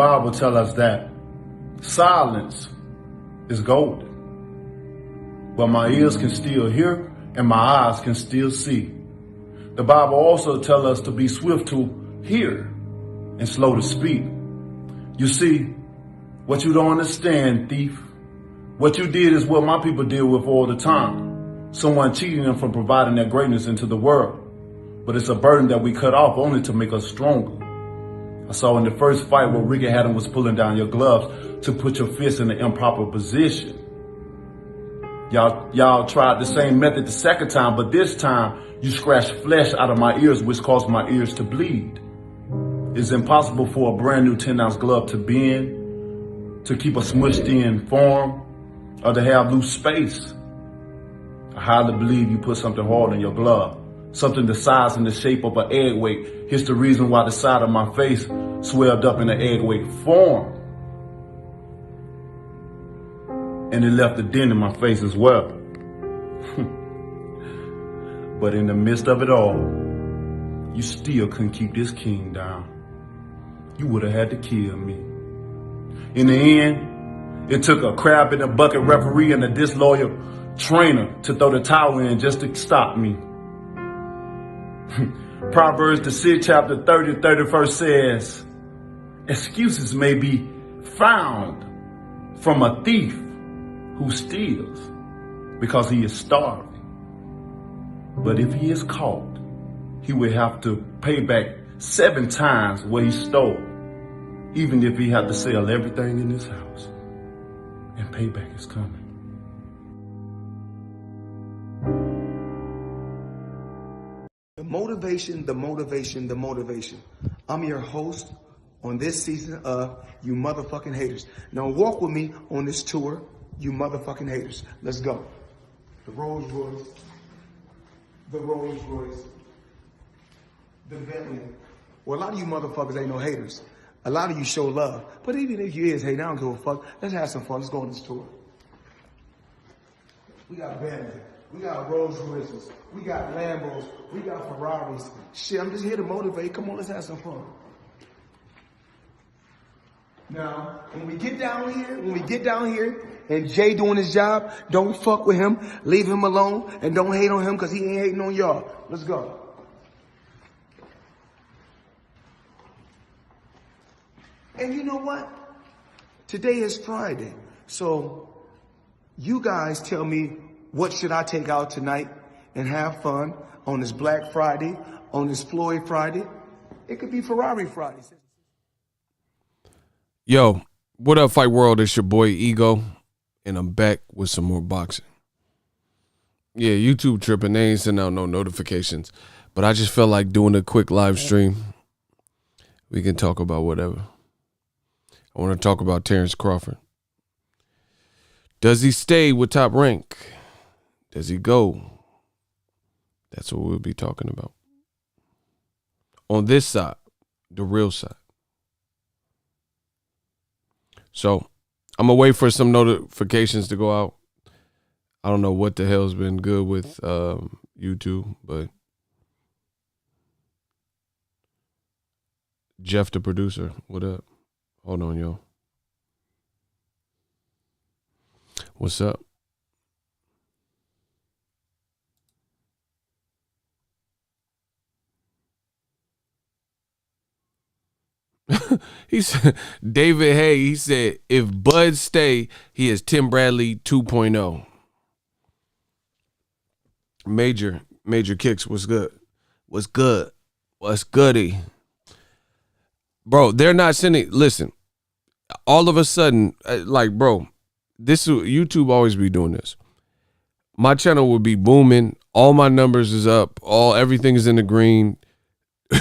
Bible tells us that silence is golden, but my ears can still hear and my eyes can still see. The Bible also tells us to be swift to hear and slow to speak. You see, what you don't understand, thief, what you did is what my people deal with all the time. Someone cheating them from providing their greatness into the world. But it's a burden that we cut off only to make us stronger. I saw in the first fight where Ricky Hatton was pulling down your gloves to put your fist in an improper position. Y'all tried the same method the second time, but this time you scratched flesh out of my ears, which caused my ears to bleed. It's impossible for a brand new 10-ounce glove to bend, to keep a smushed in form, or to have loose space. I highly believe you put something hard in your glove, something the size and the shape of an egg weight. Here's the reason why the side of my face swelled up in an egg weight form. And it left a dent in my face as well. But in the midst of it all, you still couldn't keep this king down. You would have had to kill me. In the end, it took a crab in a bucket referee and a disloyal trainer to throw the towel in just to stop me. Proverbs, the 6th chapter, 30, 31st says, excuses may be found from a thief who steals because he is starving. But if he is caught, he will have to pay back 7 times what he stole, even if he had to sell everything in his house. And payback is coming. The motivation, the motivation, the motivation. I'm your host on this season of You Motherfucking Haters. Now walk with me on this tour, You Motherfucking Haters. Let's go. The Rolls Royce, the Rolls Royce, the Bentley. Well, a lot of you motherfuckers ain't no haters. A lot of you show love. But even if you is hating, I don't give a fuck. Let's have some fun. Let's go on this tour. We got Bentley. We got Rolls Royces. We got Lambos. We got Ferraris. Shit, I'm just here to motivate. Come on, let's have some fun. Now, when we get down here, and Jay doing his job, don't fuck with him. Leave him alone, and don't hate on him because he ain't hating on y'all. Let's go. And you know what? Today is Friday. So you guys tell me, what should I take out tonight and have fun on this Black Friday, on this Floyd Friday? It could be Ferrari Friday. Yo, what up, Fight World? It's your boy Ego, and I'm back with some more boxing. Yeah, YouTube tripping. They ain't sending out no notifications, but I just felt like doing a quick live stream. We can talk about whatever. I want to talk about Terence Crawford. Does he stay with Top Rank? Does he go? That's what we'll be talking about. On this side, the real side. So I'm going to wait for some notifications to go out. I don't know what the hell's been good with YouTube, but Jeff, the producer, what up? Hold on, yo. What's up? He said, David Hay, he said, if Bud stay, he is Tim Bradley 2.0. Major Kicks, what's good? What's good? What's goody? Bro, they're not sending, listen, all of a sudden, like, bro, this YouTube always be doing this. My channel would be booming. All my numbers is up. Everything is in the green.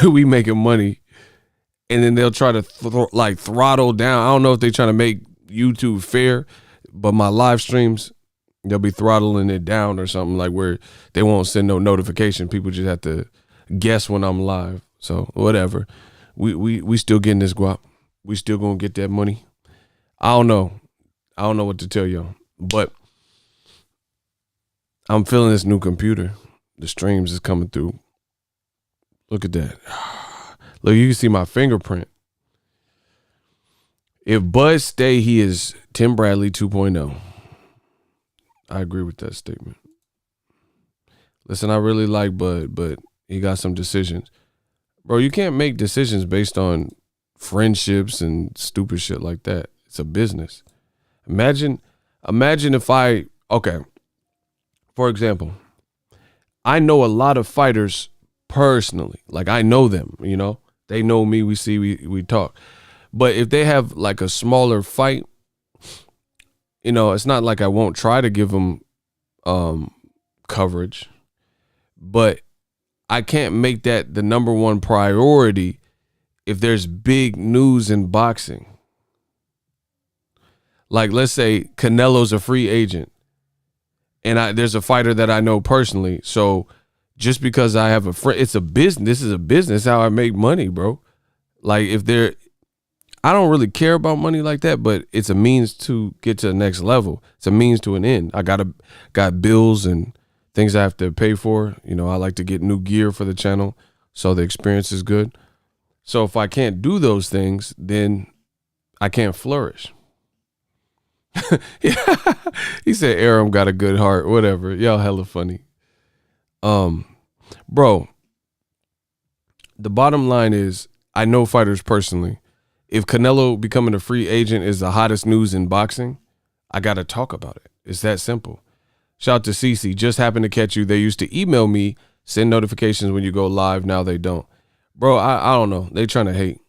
We making money. And then they'll try to throttle down. I don't know if they're trying to make YouTube fair, but my live streams, they'll be throttling it down or something, like where they won't send no notification. People just have to guess when I'm live. So whatever. We still getting this guap. We still gonna get that money. I don't know what to tell y'all, but I'm feeling this new computer. The streams is coming through. Look at that. Look, you can see my fingerprint. If Bud stay, he is Tim Bradley 2.0. I agree with that statement. Listen, I really like Bud, but he got some decisions. Bro, you can't make decisions based on friendships and stupid shit like that. It's a business. Imagine if okay, for example, I know a lot of fighters personally. Like, I know them, you know. They know me, we talk. But if they have like a smaller fight, you know, it's not like I won't try to give them coverage, but I can't make that the number one priority if there's big news in boxing. Like, let's say Canelo's a free agent and there's a fighter that I know personally. So just because I have a friend, it's a business. This is a business, how I make money, bro. Like, I don't really care about money like that, but it's a means to get to the next level. It's a means to an end. I got bills and things I have to pay for. You know, I like to get new gear for the channel, so the experience is good. So if I can't do those things, then I can't flourish. Yeah. He said Aram got a good heart. Whatever. Y'all hella funny. Bro, the bottom line is, I know fighters personally. If Canelo becoming a free agent is the hottest news in boxing, I got to talk about it. It's that simple. Shout out to Cece. Just happened to catch you. They used to email me, send notifications when you go live. Now they don't. Bro, I don't know. They trying to hate,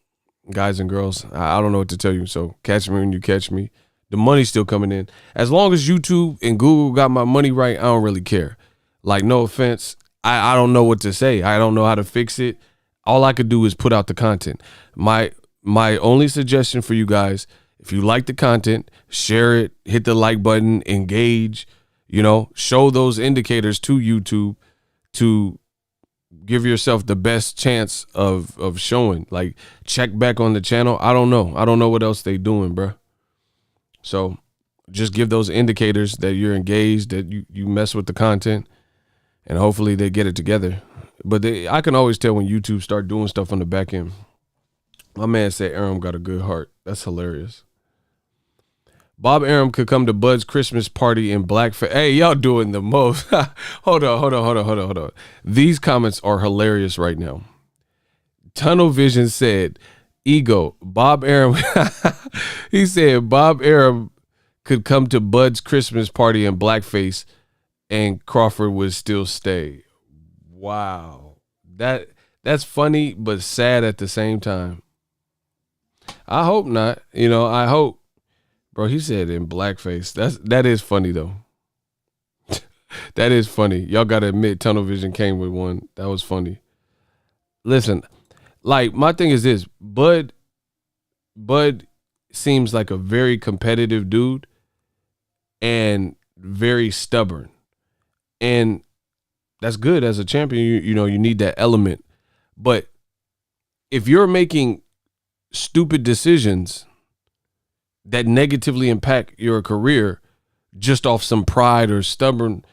guys and girls. I don't know what to tell you. So catch me when you catch me. The money's still coming in. As long as YouTube and Google got my money right, I don't really care. Like, no offense. I don't know what to say. I don't know how to fix it. All I could do is put out the content. My only suggestion for you guys, if you like the content, share it, hit the like button, engage, you know, show those indicators to YouTube to give yourself the best chance of showing. Like, check back on the channel. I don't know. I don't know what else they doing, bro. So just give those indicators that you're engaged, that you mess with the content, and hopefully they get it together. But I can always tell when YouTube start doing stuff on the back end. My man said Aram got a good heart. That's hilarious. Bob Arum could come to Bud's Christmas party in blackface. Hey, y'all doing the most. Hold on. These comments are hilarious right now. Tunnel Vision said, ego, Bob Arum. He said Bob Arum could come to Bud's Christmas party in blackface and Crawford would still stay. Wow. That's funny but sad at the same time. I hope not. You know, I hope. Bro, he said in blackface. That is funny though. That is funny. Y'all gotta admit Tunnel Vision came with one. That was funny. Listen, like, my thing is this. Bud seems like a very competitive dude and very stubborn. And that's good as a champion. You know, you need that element. But if you're making stupid decisions that negatively impact your career just off some pride or stubborn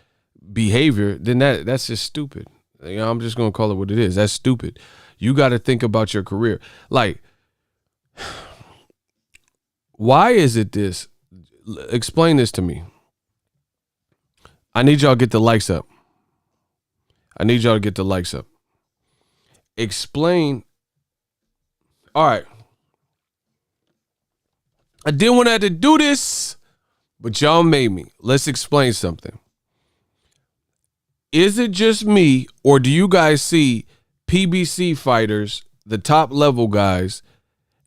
behavior, then that's just stupid. You know, I'm just going to call it what it is. That's stupid. You got to think about your career. Like, why is it this? Explain this to me. I need y'all to get the likes up. Explain. All right. I didn't want to have to do this, but y'all made me. Let's explain something. Is it just me, or do you guys see PBC fighters, the top level guys,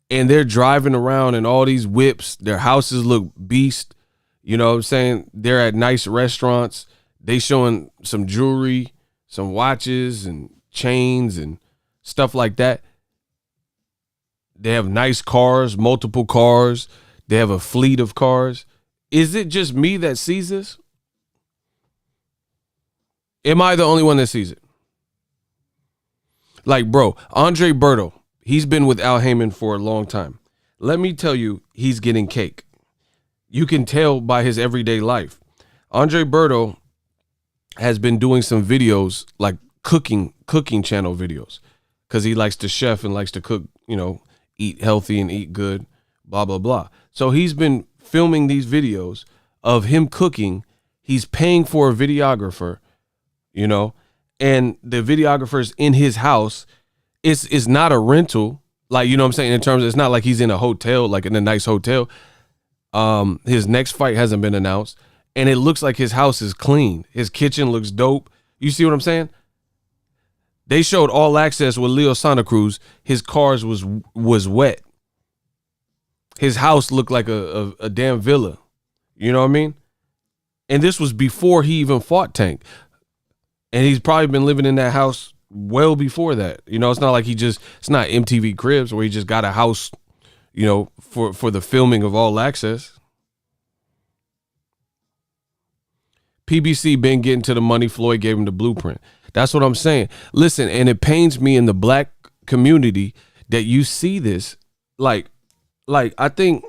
and they're driving around in all these whips, their houses look beast, you know what I'm saying? They're at nice restaurants, they showing some jewelry, some watches and chains and stuff like that. They have nice cars, multiple cars. They have a fleet of cars. Is it just me that sees this? Am I the only one that sees it? Like, bro, Andre Berto, he's been with Al Heyman for a long time. Let me tell you, he's getting cake. You can tell by his everyday life. Andre Berto has been doing some videos, like cooking channel videos, because he likes to chef and likes to cook, you know, eat healthy and eat good. blah, blah, blah. So he's been filming these videos of him cooking. He's paying for a videographer, you know, and the videographer's in his house. It's not a rental. Like, you know what I'm saying? In terms of, it's not like he's in a hotel, like in a nice hotel. His next fight hasn't been announced, and it looks like his house is clean. His kitchen looks dope. You see what I'm saying? They showed All Access with Leo Santa Cruz. His cars was wet. His house looked like a damn villa. You know what I mean? And this was before he even fought Tank. And he's probably been living in that house well before that. You know, it's not like it's not MTV Cribs where he just got a house, you know, for the filming of All Access. PBC been getting to the money. Floyd gave him the blueprint. That's what I'm saying. Listen, and it pains me in the black community that you see this. Like I think,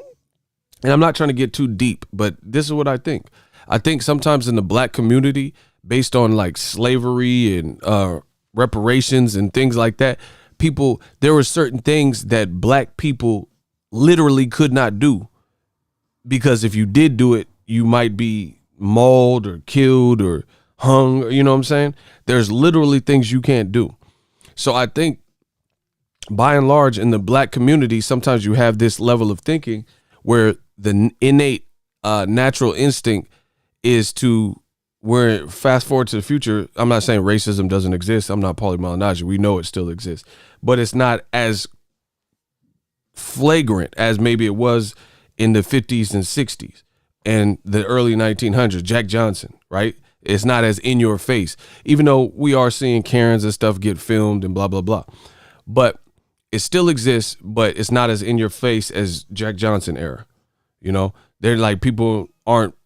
and I'm not trying to get too deep, but this is what I think. I think sometimes in the black community, based on like slavery and reparations and things like that, there were certain things that black people literally could not do, because if you did do it, you might be mauled or killed or hung. You know what I'm saying? There's literally things you can't do. So I think by and large in the black community, sometimes you have this level of thinking where the innate natural instinct is to, where fast forward to the future, I'm not saying racism doesn't exist. I'm not Paulie Malignaggi. We know it still exists, but it's not as flagrant as maybe it was in the 50s and 60s and the early 1900s. Jack Johnson, right? It's not as in your face, even though we are seeing Karens and stuff get filmed and blah, blah, blah. But it still exists, but it's not as in your face as Jack Johnson era. You know, they're like, people aren't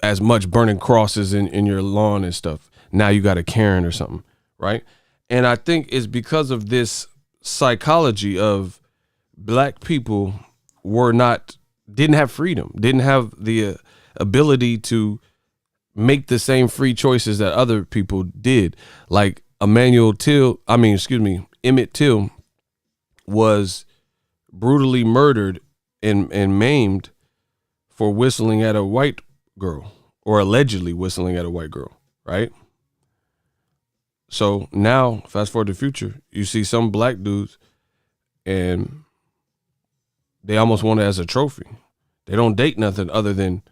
as much burning crosses in your lawn and stuff. Now you got a Karen or something, right? And I think it's because of this psychology of black people didn't have freedom, didn't have the ability to make the same free choices that other people did. Like Emmett Till was brutally murdered and maimed for whistling at a white girl, or allegedly whistling at a white girl, right? So now, fast forward to the future, you see some black dudes and they almost want it as a trophy. They don't date nothing other than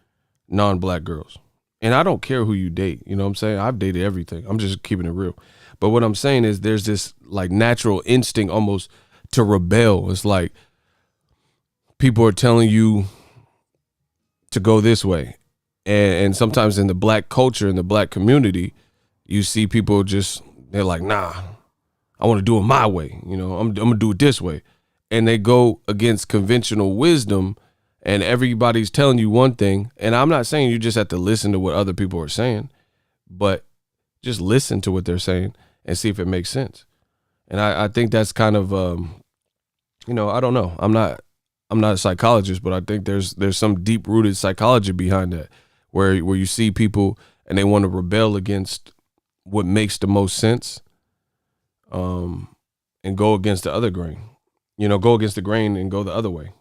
non-black girls. And I don't care who you date, you know what I'm saying? I've dated everything. I'm just keeping it real. But what I'm saying is there's this like natural instinct almost to rebel. It's like people are telling you to go this way. And sometimes in the black culture, in the black community, you see people they're like, nah, I want to do it my way. You know, I'm going to do it this way. And they go against conventional wisdom, and everybody's telling you one thing. And I'm not saying you just have to listen to what other people are saying, but just listen to what they're saying and see if it makes sense. And I think that's kind of, you know, I don't know. I'm not a psychologist, but I think there's some deep rooted psychology behind that. Where you see people and they want to rebel against what makes the most sense, and go against the other grain. You know, go against the grain and go the other way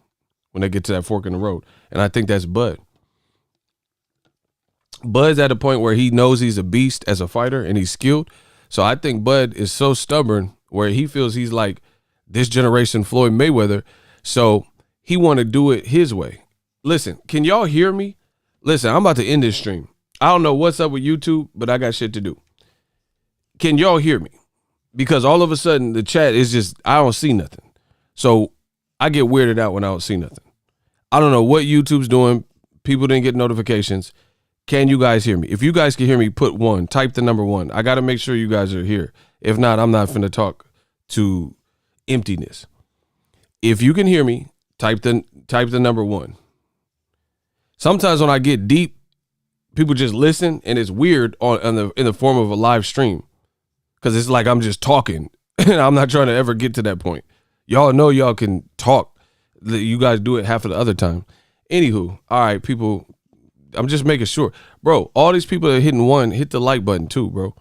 when they get to that fork in the road. And I think that's Bud. Bud's at a point where he knows he's a beast as a fighter and he's skilled. So I think Bud is so stubborn where he feels he's like this generation Floyd Mayweather. So he want to do it his way. Listen, can y'all hear me? Listen, I'm about to end this stream. I don't know what's up with YouTube, but I got shit to do. Can y'all hear me? Because all of a sudden the chat is just, I don't see nothing. So I get weirded out when I don't see nothing. I don't know what YouTube's doing. People didn't get notifications. Can you guys hear me? If you guys can hear me, put 1, type the number 1. I got to make sure you guys are here. If not, I'm not finna talk to emptiness. If you can hear me, type the number 1. Sometimes when I get deep, people just listen, and it's weird in the form of a live stream, because it's like I'm just talking, and I'm not trying to ever get to that point. Y'all know y'all can talk. You guys do it half of the other time. Anywho, all right, people, I'm just making sure. Bro, all these people that are hitting 1, hit the like button too, bro.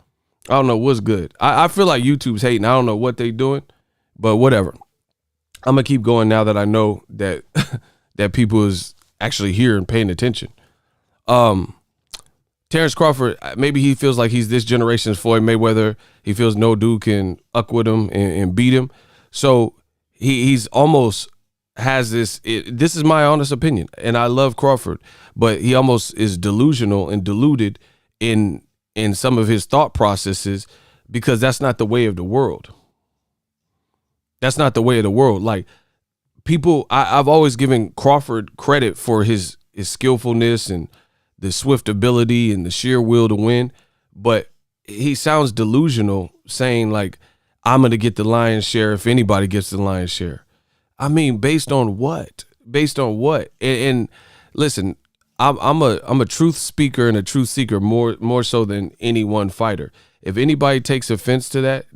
I don't know what's good. I feel like YouTube's hating. I don't know what they doing, but whatever. I'm going to keep going now that I know that that people is actually here and paying attention. Terence Crawford, maybe he feels like he's this generation's Floyd Mayweather. He feels no dude can uck with him and beat him. So he's almost has this. This is my honest opinion, and I love Crawford, but he almost is delusional and deluded in some of his thought processes, because that's not the way of the world. That's not the way of the world. Like, people, I've always given Crawford credit for his skillfulness and the swift ability and the sheer will to win, but he sounds delusional saying like, I'm going to get the lion's share if anybody gets the lion's share. I mean, based on what? Based on what? And listen, I'm a truth speaker and a truth seeker more so than any one fighter. If anybody takes offense to that,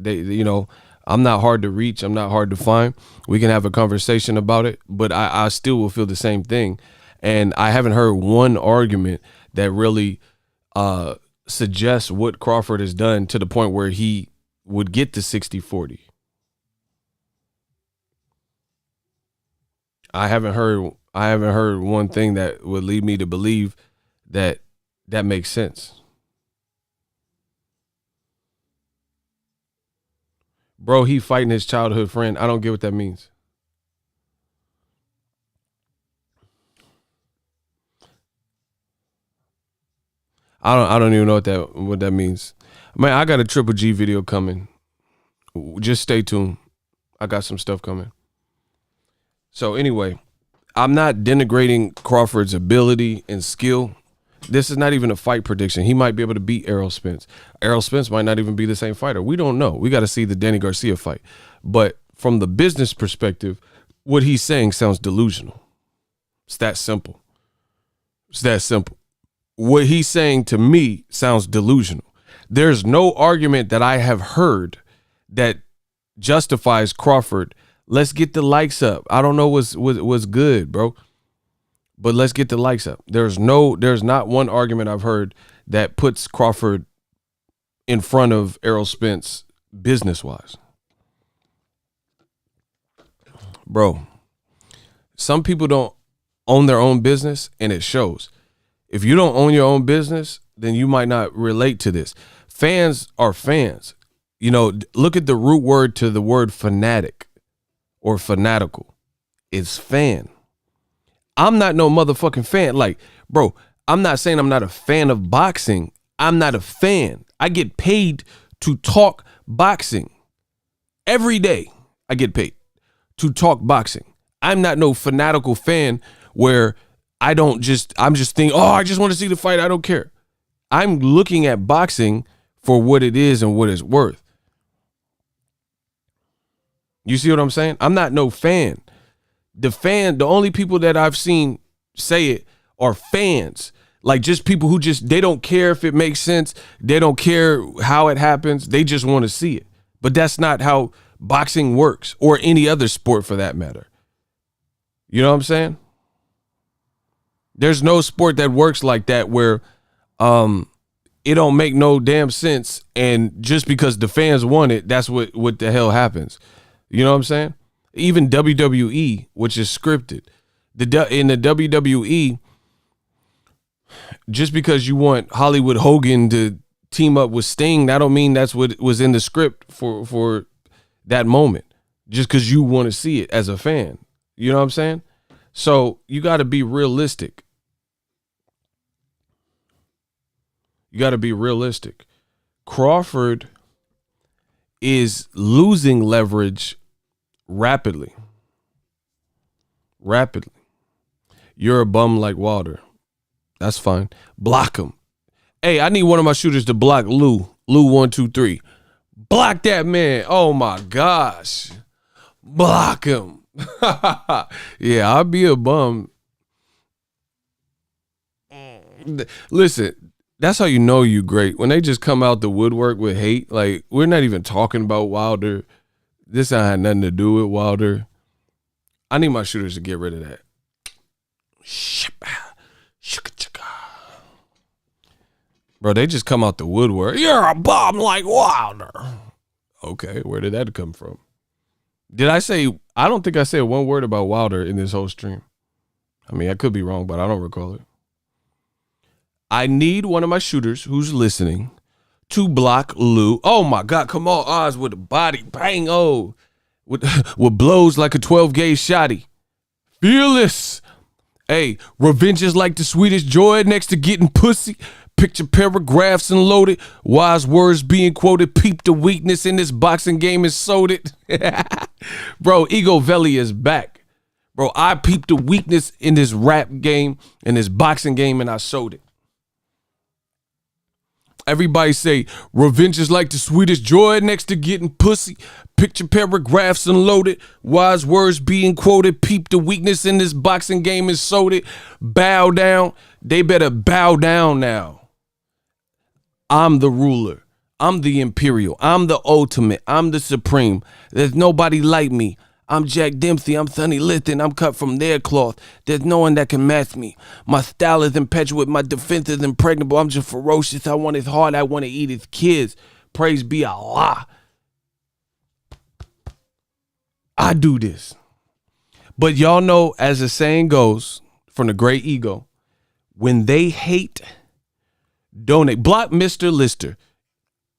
I'm not hard to reach. I'm not hard to find. We can have a conversation about it, but I still will feel the same thing. And I haven't heard one argument that really suggests what Crawford has done to the point where he would get to 60-40. I haven't heard one thing that would lead me to believe that makes sense. Bro, he fighting his childhood friend. I don't get what that means. I don't even know what that means. Man, I got a Triple G video coming. Just stay tuned. I got some stuff coming. So anyway, I'm not denigrating Crawford's ability and skill. This is not even a fight prediction. He might be able to beat Errol Spence. Errol Spence might not even be the same fighter. We don't know. We got to see the Danny Garcia fight. But from the business perspective, what he's saying sounds delusional. It's that simple. It's that simple. What he's saying to me sounds delusional. There's no argument that I have heard that justifies Crawford. Let's get the likes up. I don't know what's good, bro, but let's get the likes up. There's not one argument I've heard that puts Crawford in front of Errol Spence business-wise. Bro, some people don't own their own business, and it shows. If you don't own your own business, then you might not relate to this. Fans are fans. Look at the root word to the word fanatic or fanatical. It's fan. I'm not no motherfucking fan. Like, bro, I'm not saying I'm not a fan of boxing. I'm not a fan. I get paid to talk boxing. Every day I get paid to talk boxing. I'm not no fanatical fan where I'm just thinking, I just want to see the fight. I don't care. I'm looking at boxing for what it is and what it's worth. You see what I'm saying? I'm not no fan. The only people that I've seen say it are fans. Like, just people who they don't care if it makes sense. They don't care how it happens. They just want to see it. But that's not how boxing works, or any other sport for that matter. You know what I'm saying? There's no sport that works like that where it don't make no damn sense, and just because the fans want it, that's what the hell happens. You know what I'm saying? Even WWE, which is scripted, in the WWE, just because you want Hollywood Hogan to team up with Sting, that don't mean that's what was in the script for that moment, just because you want to see it as a fan. You know what I'm saying? So you got to be realistic. You got to be realistic. Crawford is losing leverage rapidly. Rapidly. You're a bum like Wilder. That's fine. Block him. Hey, I need one of my shooters to block Lou. Lou 123. Block that man. Oh my gosh. Block him. Yeah, I'll be a bum. Listen, that's how you know you great. When they just come out the woodwork with hate, like, we're not even talking about Wilder. This ain't had nothing to do with Wilder. I need my shooters to get rid of that. Bro, they just come out the woodwork. You're a bum like Wilder. Okay, where did that come from? I don't think I said one word about Wilder in this whole stream. I mean, I could be wrong, but I don't recall it. I need one of my shooters who's listening to block Lou. Oh my God, come on, Oz with a body. Bang, oh. With blows like a 12-gauge shotty. Fearless. Hey, revenge is like the sweetest joy next to getting pussy. Picture paragraphs and loaded. Wise words being quoted. Peep the weakness in this boxing game and sold it. Bro, Ego Veli is back. Bro, I peeped the weakness in this rap game and this boxing game and I sold it. Everybody say, revenge is like the sweetest joy next to getting pussy. Picture paragraphs unloaded. Wise words being quoted. Peep the weakness in this boxing game and sold it. Bow down. They better bow down now. I'm the ruler. I'm the imperial. I'm the ultimate. I'm the supreme. There's nobody like me. I'm Jack Dempsey, I'm Sonny Liston, I'm cut from their cloth. There's no one that can match me. My style is impetuous, my defense is impregnable. I'm just ferocious, I want his heart, I want to eat his kids. Praise be Allah. I do this. But y'all know, as the saying goes, from the great Ego, when they hate, donate. Block Mr. Lister.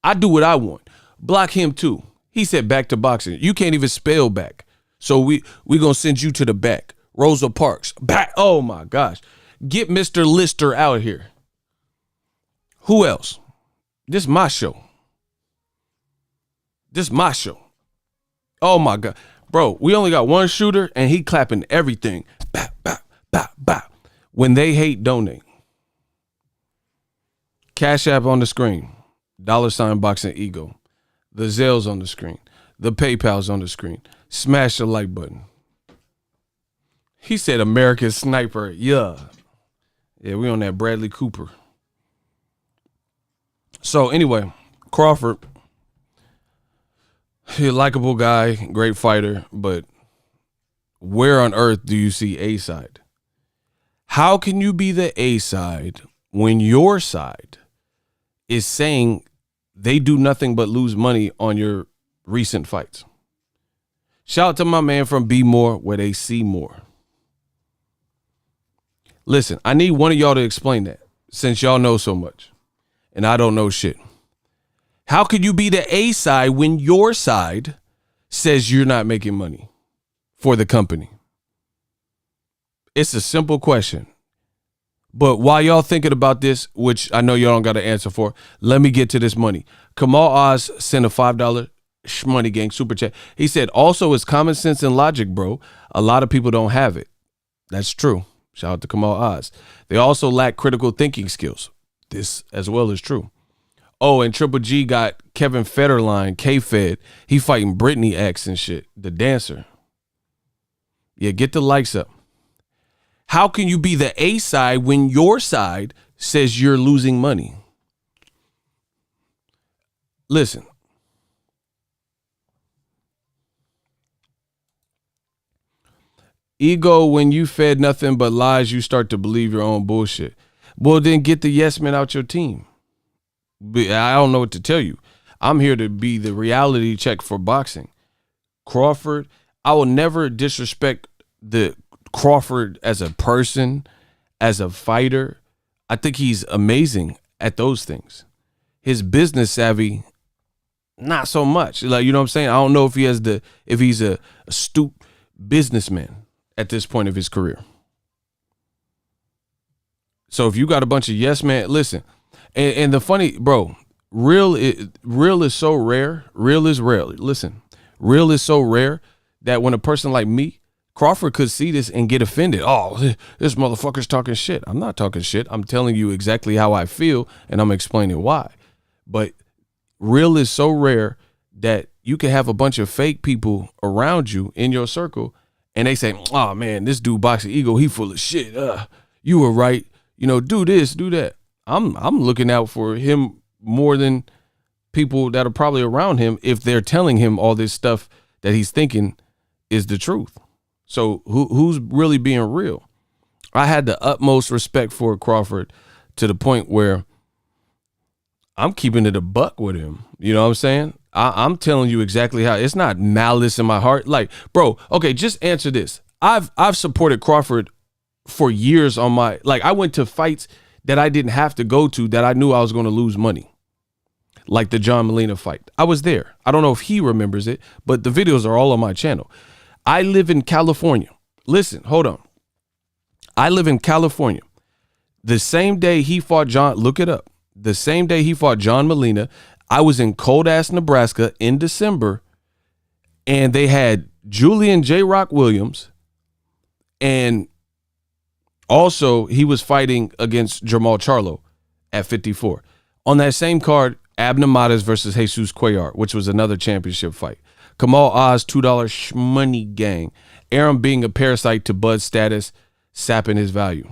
I do what I want. Block him too. He said back to boxing. You can't even spell back. So we gonna send you to the back. Rosa Parks. Back. Oh my gosh. Get Mr. Lister out here. Who else? This is my show. This is my show. Oh my God. Bro, we only got one shooter and he clapping everything. Bap, bap, bap, bap. When they hate, donate. Cash App on the screen. $ Boxing Ego. The Zelles on the screen. The PayPal's on the screen. Smash the like button. He said American Sniper. Yeah. Yeah, we on that Bradley Cooper. So anyway, Crawford. He's a likable guy, great fighter, but where on earth do you see A side? How can you be the A side when your side is saying they do nothing but lose money on your recent fights? Shout out to my man from Be More, where they see more. Listen, I need one of y'all to explain that, since y'all know so much and I don't know shit. How could you be the A side when your side says you're not making money for the company? It's a simple question. But while y'all thinking about this, which I know y'all don't got an answer for, let me get to this money. Kamal Oz sent a $5 Shmoney Gang super chat. He said, also, it's common sense and logic, bro. A lot of people don't have it. That's true. Shout out to Kamal Oz. They also lack critical thinking skills. This as well is true. Oh, and Triple G got Kevin Federline, K-Fed. He fighting Britney X and shit. The dancer. Yeah, get the likes up. How can you be the A side when your side says you're losing money? Listen. Ego, when you fed nothing but lies, you start to believe your own bullshit. Well, then get the yes men out your team. I don't know what to tell you. I'm here to be the reality check for boxing. Crawford, I will never disrespect the Crawford as a person, as a fighter. I think he's amazing at those things. His business savvy, not so much. Like, you know what I'm saying? I don't know if he's a astute businessman at this point of his career. So if you got a bunch of yes man, listen. And the funny, bro, real is so rare. Real is rare. Listen, real is so rare that when a person like me, Crawford, could see this and get offended. Oh, this motherfucker's talking shit. I'm not talking shit. I'm telling you exactly how I feel, and I'm explaining why. But real is so rare that you can have a bunch of fake people around you in your circle, and they say, oh, man, this dude Boxing Ego, he full of shit. You were right. You know, do this, do that. I'm looking out for him more than people that are probably around him if they're telling him all this stuff that he's thinking is the truth. So who's really being real? I had the utmost respect for Crawford to the point where I'm keeping it a buck with him. You know what I'm saying? I'm telling you exactly how. It's not malice in my heart. Like, bro, okay, just answer this. I've supported Crawford for years on my, like, I went to fights that I didn't have to go to that I knew I was going to lose money. Like the John Molina fight. I was there. I don't know if he remembers it, but the videos are all on my channel. I live in California. Listen, hold on. I live in California. The same day he fought John, look it up. The same day he fought John Molina, I was in cold ass Nebraska in December, and they had Julian J. Rock Williams, and also he was fighting against Jermall Charlo at 54. On that same card, Abner Matas versus Jesus Cuellar, which was another championship fight. Kamal Oz, $2 shmoney gang. Arum being a parasite to Bud's status, sapping his value.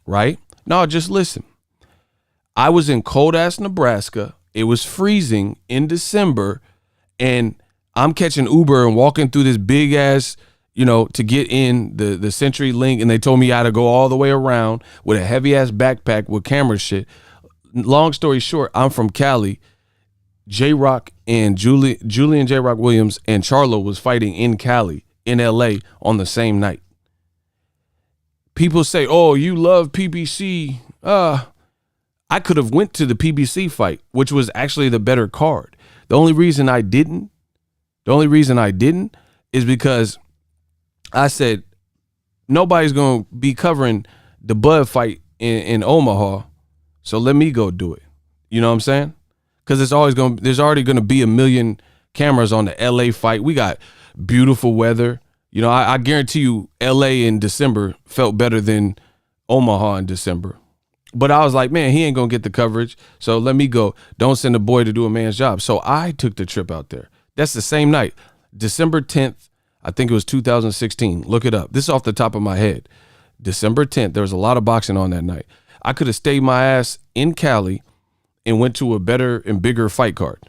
Right? No, just listen. I was in cold-ass Nebraska. It was freezing in December, and I'm catching Uber and walking through this big-ass, to get in the CenturyLink, and they told me I had to go all the way around with a heavy-ass backpack with camera shit. Long story short, I'm from Cali. J-Rock and Julian J-Rock Williams and Charlo was fighting in Cali, in L.A. on the same night. People say, oh, you love PBC. I could have went to the PBC fight, which was actually the better card. The only reason I didn't is because I said, nobody's going to be covering the Bud fight in Omaha. So let me go do it. You know what I'm saying? Because there's already going to be a million cameras on the LA fight. We got beautiful weather. I guarantee you LA in December felt better than Omaha in December. But I was like, man, he ain't going to get the coverage. So let me go. Don't send a boy to do a man's job. So I took the trip out there. That's the same night, December 10th. I think it was 2016. Look it up. This is off the top of my head. December 10th. There was a lot of boxing on that night. I could have stayed my ass in Cali and went to a better and bigger fight card.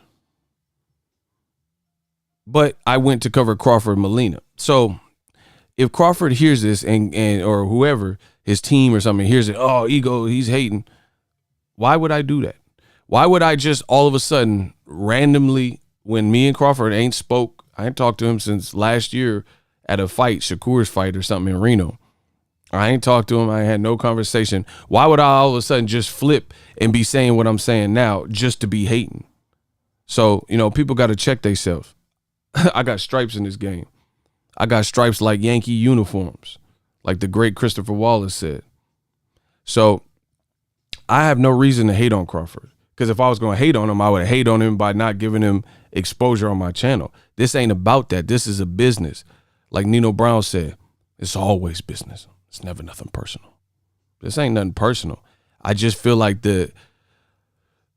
But I went to cover Crawford Molina. So if Crawford hears this and or whoever, his team or something hears it, oh, ego, he's hating. Why would I do that? Why would I just all of a sudden randomly, when me and Crawford ain't spoke, I ain't talked to him since last year at a fight, Shakur's fight or something in Reno. I ain't talked to him. I had no conversation. Why would I all of a sudden just flip and be saying what I'm saying now just to be hating? So, people got to check themselves. I got stripes in this game. I got stripes like Yankee uniforms, like the great Christopher Wallace said. So I have no reason to hate on Crawford, because if I was going to hate on him, I would hate on him by not giving him exposure on my channel. This ain't about that. This is a business. Like Nino Brown said, it's always business. It's never nothing personal. This ain't nothing personal. I just feel like the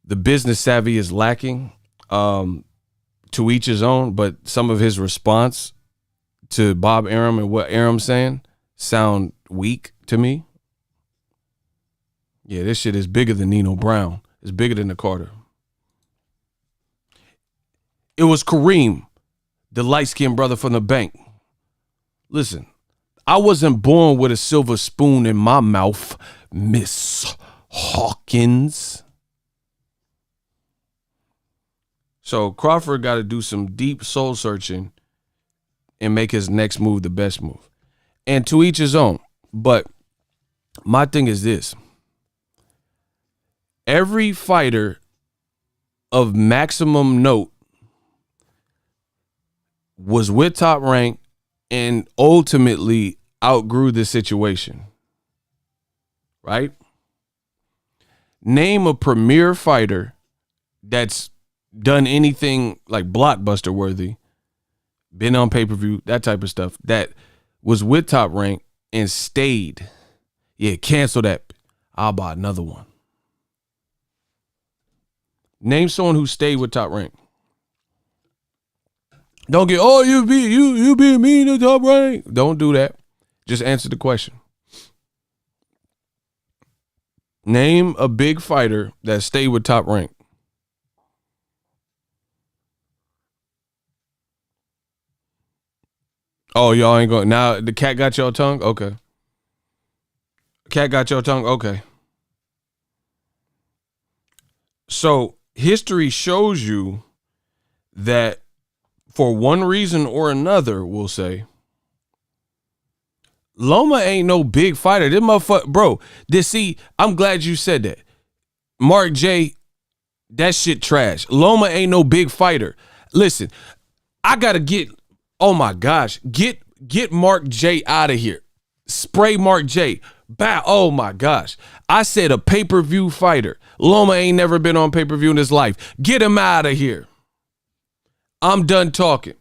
business savvy is lacking. To each his own, but some of his response to Bob Arum and what Arum's saying sound weak to me. Yeah, this shit is bigger than Nino Brown. It's bigger than the Carter. It was Kareem, the light-skinned brother from the bank. Listen, I wasn't born with a silver spoon in my mouth, Miss Hawkins. So Crawford got to do some deep soul searching and make his next move the best move. And to each his own. But my thing is this. Every fighter of maximum note was with Top Rank and ultimately outgrew the situation. Right? Name a premier fighter that's done anything like blockbuster worthy, been on pay-per-view, that type of stuff, that was with Top Rank and stayed. Yeah, cancel that. I'll buy another one. Name someone who stayed with Top Rank. Don't get, oh, you being mean to Top Rank. Don't do that. Just answer the question. Name a big fighter that stayed with Top Rank. Oh, y'all ain't going. Now the cat got your tongue? Okay. Cat got your tongue? Okay. So history shows you that for one reason or another, we'll say, Loma ain't no big fighter. This motherfucker, bro. See, I'm glad you said that. Mark J, that shit trash. Loma ain't no big fighter. Listen, I gotta get, oh my gosh, get Mark J out of here. Spray Mark J. Bow. Oh my gosh. I said a pay-per-view fighter. Loma ain't never been on pay-per-view in his life. Get him out of here. I'm done talking.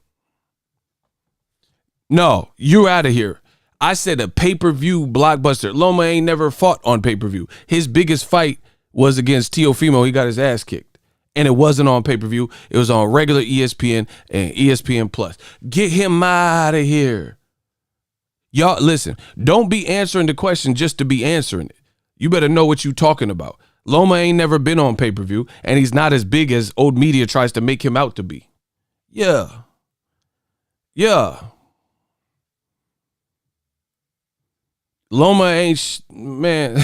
No, you out of here. I said a pay-per-view blockbuster. Loma ain't never fought on pay-per-view. His biggest fight was against Teofimo. He got his ass kicked. And it wasn't on pay-per-view. It was on regular ESPN and ESPN Plus. Get him out of here. Y'all, listen, don't be answering the question just to be answering it. You better know what you talking about. Loma ain't never been on pay-per-view, and he's not as big as old media tries to make him out to be. Yeah. Loma ain't, man,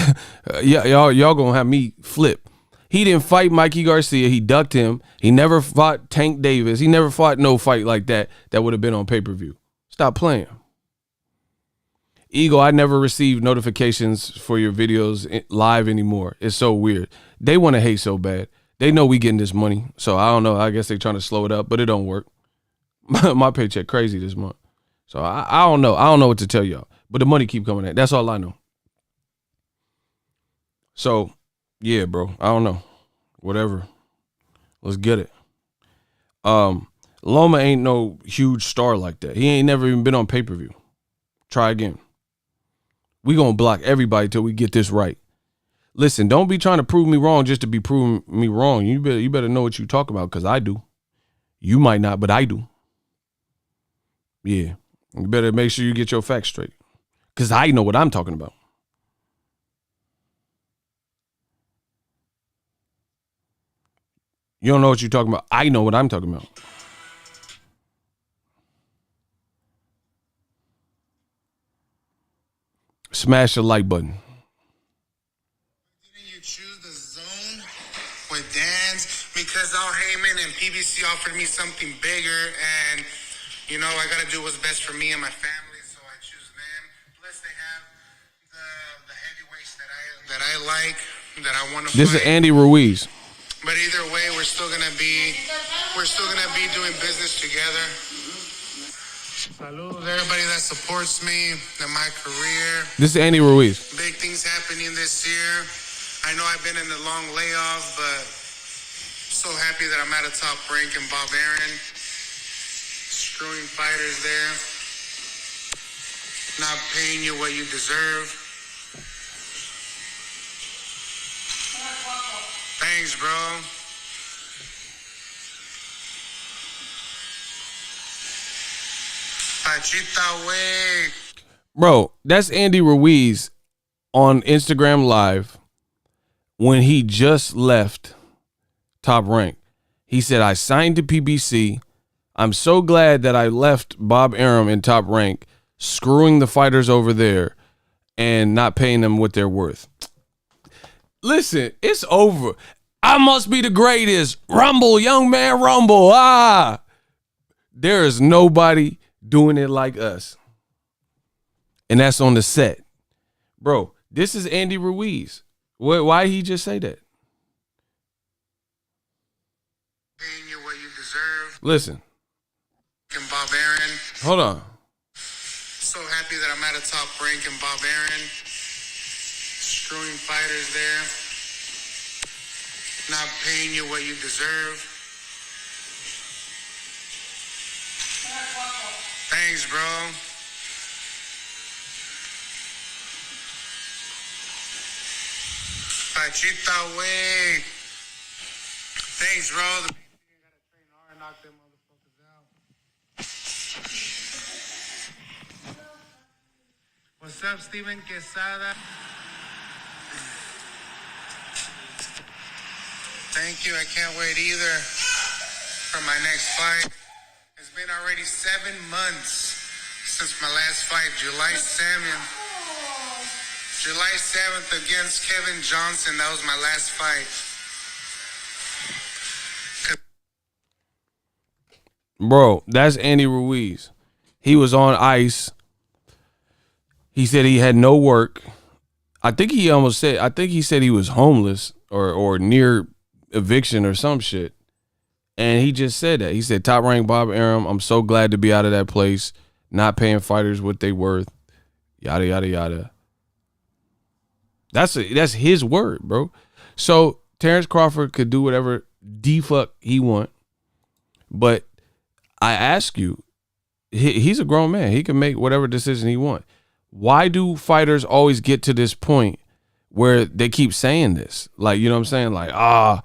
y'all gonna have me flip. He didn't fight Mikey Garcia. He ducked him. He never fought Tank Davis. He never fought no fight like that would have been on pay-per-view. Stop playing. Eagle, I never received notifications for your videos live anymore. It's so weird. They want to hate so bad. They know we getting this money. So I don't know. I guess they trying to slow it up, but it don't work. My paycheck crazy this month. So I don't know. I don't know what to tell y'all. But the money keep coming in. That's all I know. So, yeah, bro. I don't know. Whatever. Let's get it. Loma ain't no huge star like that. He ain't never even been on pay-per-view. Try again. We gonna block everybody till we get this right. Listen, don't be trying to prove me wrong just to be proving me wrong. You better know what you talk about, because I do. You might not, but I do. Yeah. You better make sure you get your facts straight, because I know what I'm talking about. You don't know what you're talking about. I know what I'm talking about. Smash the like button. Didn't you choose the zone with Dan's? Because Al Heyman and PBC offered me something bigger, and you know I gotta do what's best for me and my family, so I choose them. Plus they have the heavyweights that I like, that I want to fight. This is Andy Ruiz. But either way, we're still gonna be doing business together. Salud, everybody that supports me in my career. This is Andy Ruiz. Big things happening this year. I know I've been in a long layoff, but so happy that I'm at a top rank in Bob Arum. Screwing fighters there. Not paying you what you deserve. Thanks, bro. Pachita way. Bro, that's Andy Ruiz on Instagram Live when he just left Top Rank. He said, I signed to PBC. I'm so glad that I left Bob Arum in Top Rank, screwing the fighters over there and not paying them what they're worth. Listen, it's over. I must be the greatest. Rumble, young man, rumble. There is nobody doing it like us. And that's on the set. Bro, this is Andy Ruiz. Why he just say that? Paying you what you deserve. Listen. And Bob Arum. Hold on. So happy that I'm at a top rank in Bob Arum. Screwing fighters there. Not paying you what you deserve. Thanks, bro. Pachita way. Thanks, bro. The gotta train hard and knock them motherfuckers out. What's up, Steven Quesada? Thank you. I can't wait either for my next fight. It's been already 7 months since my last fight, July 7th. July 7th against Kevin Johnson. That was my last fight. Bro, that's Andy Ruiz. He was on ice. He said he had no work. I think he said he was homeless or near eviction or some shit. And he just said that. He said, Top Rank Bob Arum, I'm so glad to be out of that place, not paying fighters what they worth, yada, yada, yada. That's his word, bro. So Terence Crawford could do whatever the fuck he want. But I ask you, he's a grown man. He can make whatever decision he want. Why do fighters always get to this point where they keep saying this? Like, you know what I'm saying? Like, I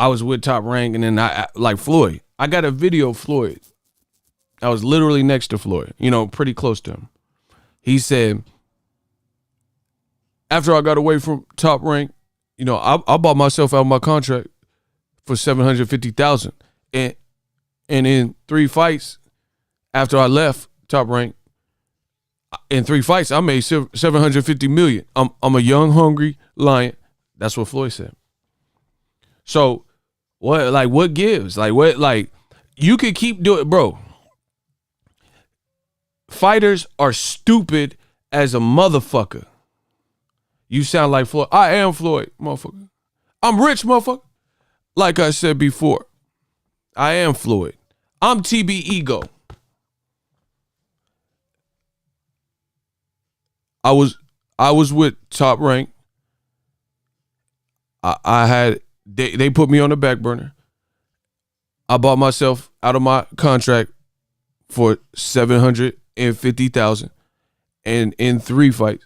was with Top Rank, and then like Floyd. I got a video of Floyd. I was literally next to Floyd, pretty close to him. He said, after I got away from Top Rank, I bought myself out of my contract for $750,000. And in 3 fights after I left Top Rank, in 3 fights, I made $750 million. I'm a young, hungry lion. That's what Floyd said. So what gives? You could keep doing, bro. Fighters are stupid as a motherfucker. You sound like Floyd. I am Floyd, motherfucker. I'm rich, motherfucker. Like I said before, I am Floyd. I'm TB Ego. I was with Top Rank. I had they put me on the back burner. I bought myself out of my contract for $750,000, and in 3 fights,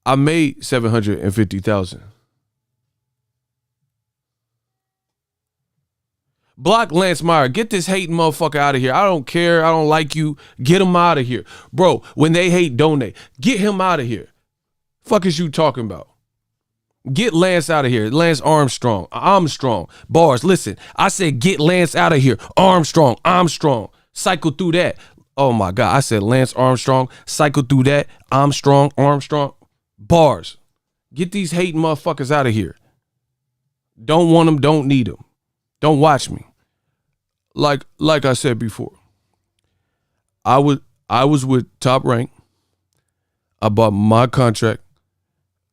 I made $750,000. Block Lance Meyer. Get this hating motherfucker out of here. I don't care. I don't like you. Get him out of here. Bro, when they hate, donate. Get him out of here. Fuck is you talking about? Get Lance out of here. Lance Armstrong. I'm strong. Bars, listen. I said get Lance out of here. Armstrong. I'm strong. Cycle through that. Oh my God. I said Lance Armstrong. Cycle through that. I'm strong. Armstrong. Bars. Get these hating motherfuckers out of here. Don't want them. Don't need them. Don't watch me. Like I said before, I was with Top Rank. I bought my contract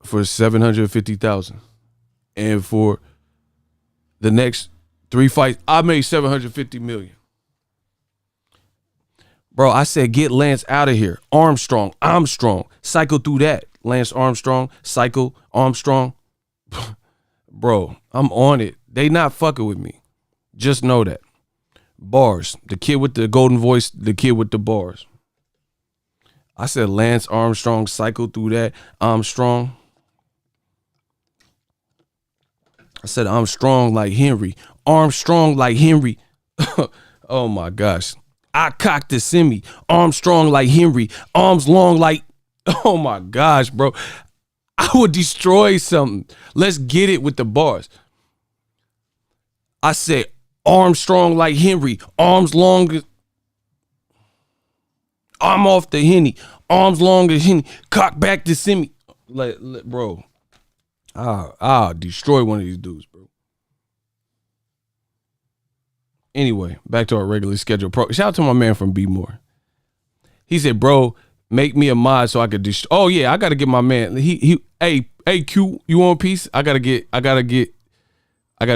for $750,000, and for the next 3 fights, I made $750 million. Bro, I said get Lance out of here. Armstrong, I'm strong. Cycle through that. Lance Armstrong, cycle Armstrong. Bro, I'm on it. They not fucking with me. Just know that. Bars. The kid with the golden voice, the kid with the bars. I said Lance Armstrong, cycle through that. I'm strong. I said I'm strong like Henry. Armstrong like Henry. Oh my gosh. I cocked the semi. Armstrong like Henry. Arms long like, oh my gosh, bro. I would destroy something. Let's get it with the bars. I said Armstrong like Henry. Arms long as, I'm off the Henny. Arms long as Henny. Cock back to semi. Bro. I'll destroy one of these dudes, bro. Anyway, back to our regularly scheduled program. Shout out to my man from B More. He said, bro, make me a mod so I could oh yeah, I gotta get my man. Hey Q, you want a piece? I gotta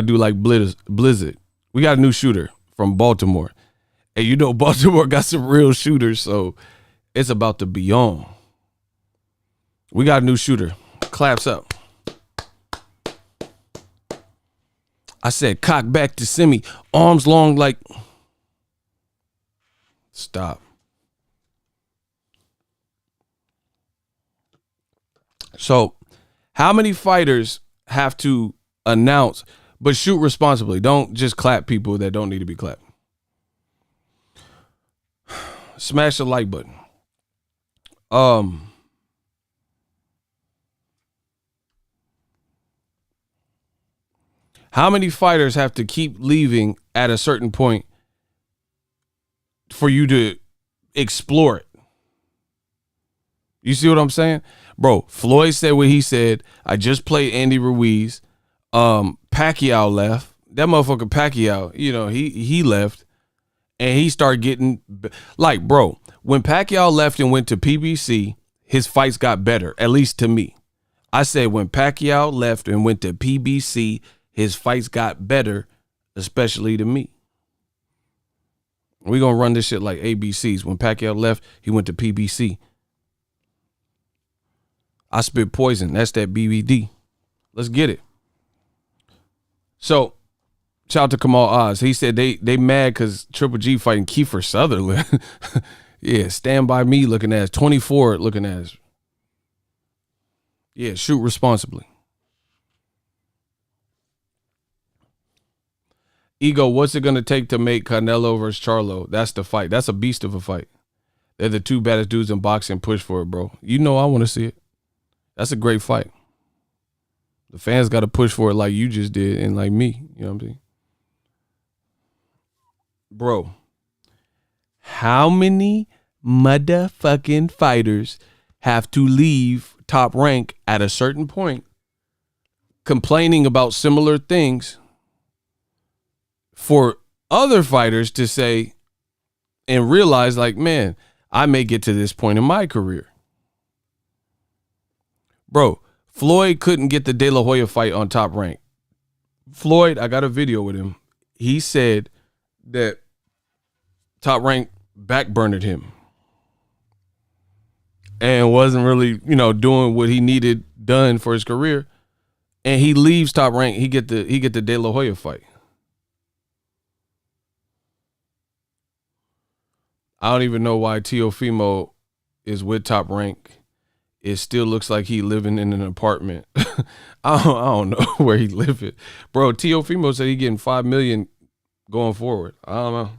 do like Blizzard. We got a new shooter from Baltimore. And Baltimore got some real shooters, so it's about to be on. We got a new shooter. Claps up. I said cock back to semi. Arms long like. Stop. So, how many fighters have to announce, but shoot responsibly? Don't just clap people that don't need to be clapped. Smash the like button. How many fighters have to keep leaving at a certain point for you to explore it? You see what I'm saying? Bro, Floyd said what he said. I just played Andy Ruiz. Pacquiao left. That motherfucker Pacquiao, he left. And he started getting, like, bro, when Pacquiao left and went to PBC, his fights got better, at least to me. I said when Pacquiao left and went to PBC, his fights got better, especially to me. We're going to run this shit like ABCs. When Pacquiao left, he went to PBC. I spit poison. That's that BBD. Let's get it. So, shout out to Kamal Oz. He said they mad because Triple G fighting Kiefer Sutherland. Yeah, Stand By Me looking ass. 24 looking ass. Yeah, shoot responsibly. Ego, what's it going to take to make Canelo versus Charlo? That's the fight. That's a beast of a fight. They're the two baddest dudes in boxing. Push for it, bro. You know I want to see it. That's a great fight. The fans got to push for it like you just did and like me. You know what I'm saying? Bro, how many motherfucking fighters have to leave Top Rank at a certain point complaining about similar things for other fighters to say and realize like, man, I may get to this point in my career. Bro, Floyd couldn't get the De La Hoya fight on Top Rank. Floyd, I got a video with him. He said that Top Rank backburnered him and wasn't really, doing what he needed done for his career. And he leaves Top Rank. He get the De La Hoya fight. I don't even know why Teofimo is with Top Rank. It still looks like he living in an apartment. I don't know where he living. Bro, Teofimo said he getting $5 million going forward. I don't know.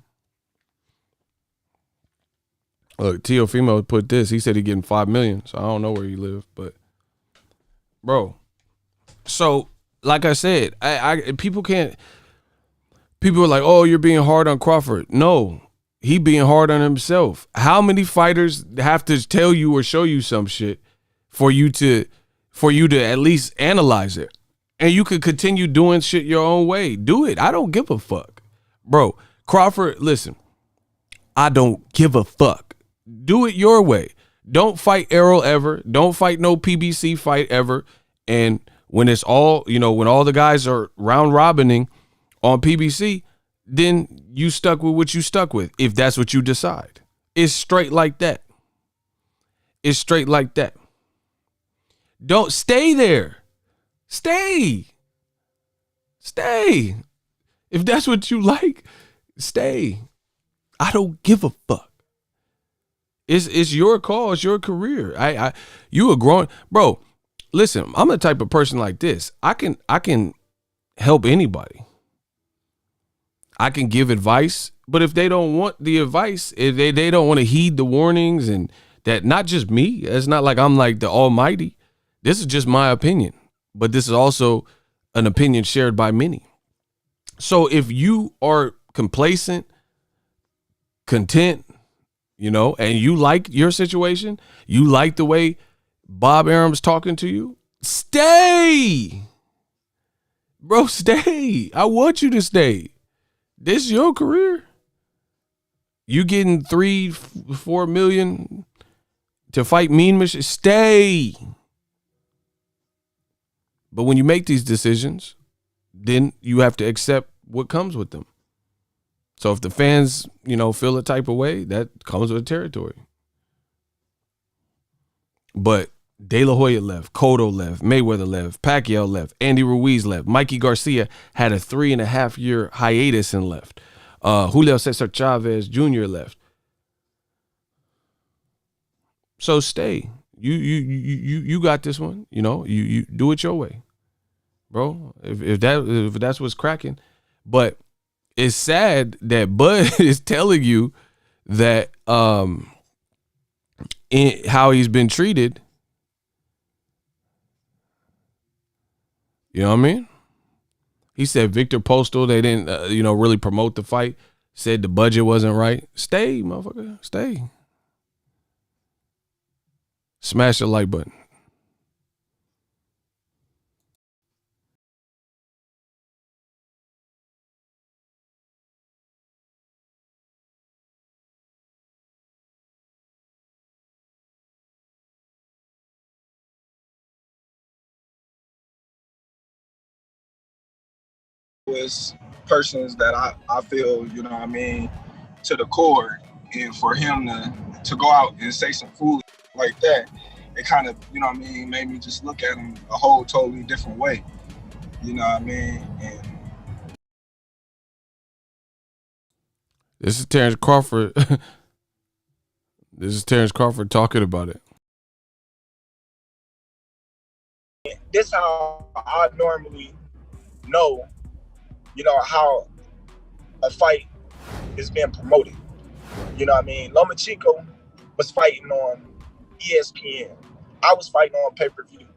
Look, Teofimo put this. He said he getting $5 million, so I don't know where he live. But, bro, so like I said, people can't. People are like, "Oh, you're being hard on Crawford." No, he being hard on himself. How many fighters have to tell you or show you some shit for you to at least analyze it, and you could continue doing shit your own way? Do it. I don't give a fuck, bro. Crawford, listen. I don't give a fuck. Do it your way. Don't fight Errol ever. Don't fight no PBC fight ever. And when it's all, when all the guys are round robining on PBC, then you stuck with what you stuck with, if that's what you decide. It's straight like that. It's straight like that. Don't stay there. Stay. If that's what you like, stay. I don't give a fuck. It's your call. It's your career. You a growing bro. Listen, I'm the type of person like this. I can help anybody. I can give advice, but if they don't want the advice, if they don't want to heed the warnings, and that, not just me. It's not like I'm like the almighty. This is just my opinion, but this is also an opinion shared by many. So if you are complacent, content, and you like your situation, you like the way Bob Arum's talking to you, stay. Bro, stay. I want you to stay. This is your career. You getting $3-4 million to fight Mean Machine, stay. But when you make these decisions, then you have to accept what comes with them. So if the fans, feel a type of way, that comes with the territory. But De La Hoya left, Cotto left, Mayweather left, Pacquiao left, Andy Ruiz left, Mikey Garcia had a 3.5-year hiatus and left. Julio Cesar Chavez Jr. left. So stay. You got this one. You do it your way, bro. If that's what's cracking, but. It's sad that Bud is telling you that how he's been treated. You know what I mean? He said Victor Postal, they didn't, really promote the fight. Said the budget wasn't right. Stay, motherfucker. Stay. Smash the like button. It's persons that I feel, you know what I mean, to the core. And for him to go out and say some foolish like that, it kind of, you know what I mean, made me just look at him a whole totally different way. You know what I mean? And this is Terence Crawford. This is Terence Crawford talking about it. This how I normally know, you know, how a fight is being promoted. You know what I mean? Lomachenko was fighting on ESPN. I was fighting on pay-per-view.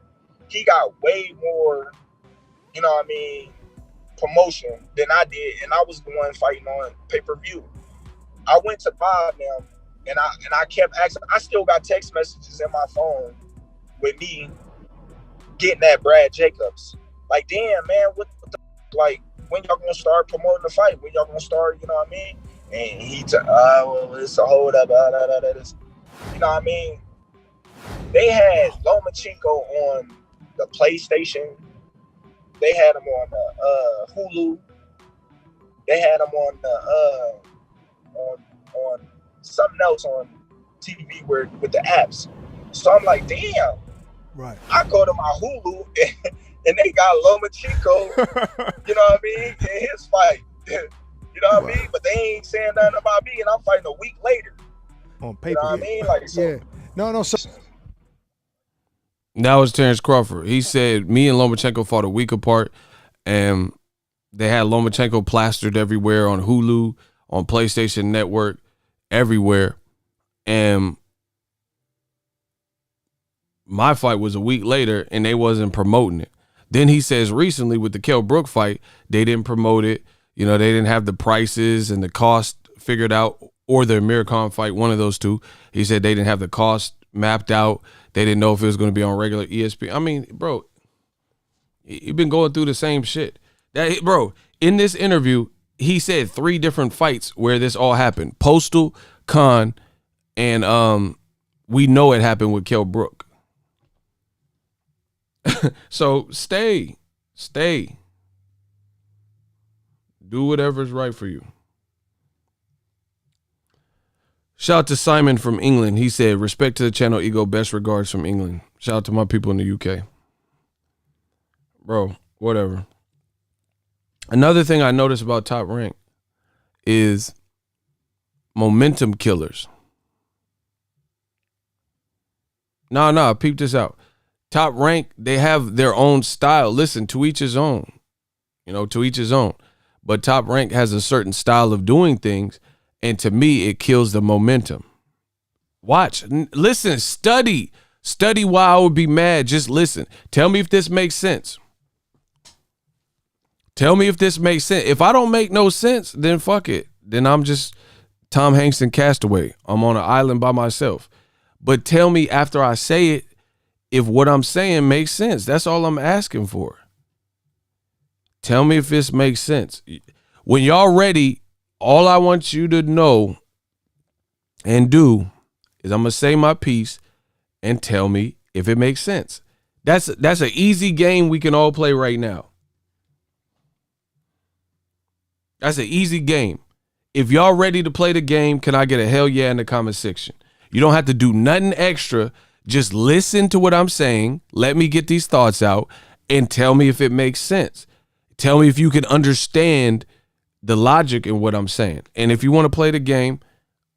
He got way more, you know what I mean, promotion than I did, and I was the one fighting on pay-per-view. I went to Bob now, and I kept asking. I still got text messages in my phone with me getting at Brad Jacobs. Like, damn, man, what the, like, when y'all gonna start promoting the fight? When y'all gonna start, you know what I mean? And he well, it's a hold up, you know what I mean? They had Lomachenko on the PlayStation. They had him on the Hulu. They had him on the on something else on TV with the apps. So I'm like, damn. Right. I go to my Hulu and they got Lomachenko, you know what I mean, in his fight. You know what I mean? But they ain't saying nothing about me, and I'm fighting a week later. On paper. You know what I mean? Like, so, yeah. No. So That was Terence Crawford. He said me and Lomachenko fought a week apart, and they had Lomachenko plastered everywhere on Hulu, on PlayStation Network, everywhere. And my fight was a week later, and they wasn't promoting it. Then he says recently with the Kell Brook fight, they didn't promote it. You know, they didn't have the prices and the cost figured out, or the Amir Khan fight, one of those two. He said they didn't have the cost mapped out. They didn't know if it was going to be on regular ESPN. I mean, bro, you've been going through the same shit. Bro, in this interview, he said 3 different fights where this all happened. Postal, Khan, and we know it happened with Kell Brook. So stay. Do whatever's right for you. Shout out to Simon from England. He said, respect to the channel, Ego, best regards from England. Shout out to my people in the UK. Bro, whatever. Another thing I noticed about Top Rank is momentum killers. No, peep this out. Top Rank, they have their own style. Listen, to each his own. You know, to each his own. But Top Rank has a certain style of doing things, and to me, it kills the momentum. Watch, listen, study why I would be mad. Just listen. Tell me if this makes sense. Tell me if this makes sense. If I don't make no sense, then fuck it. Then I'm just Tom Hanks and Castaway. I'm on an island by myself. But tell me after I say it, if what I'm saying makes sense. That's all I'm asking for. Tell me if this makes sense. When y'all ready, all I want you to know and do is I'm going to say my piece and tell me if it makes sense. That's an easy game we can all play right now. That's an easy game. If y'all ready to play the game, can I get a hell yeah in the comment section? You don't have to do nothing extra. Just listen to what I'm saying. Let me get these thoughts out and tell me if it makes sense. Tell me if you can understand the logic in what I'm saying. And if you want to play the game,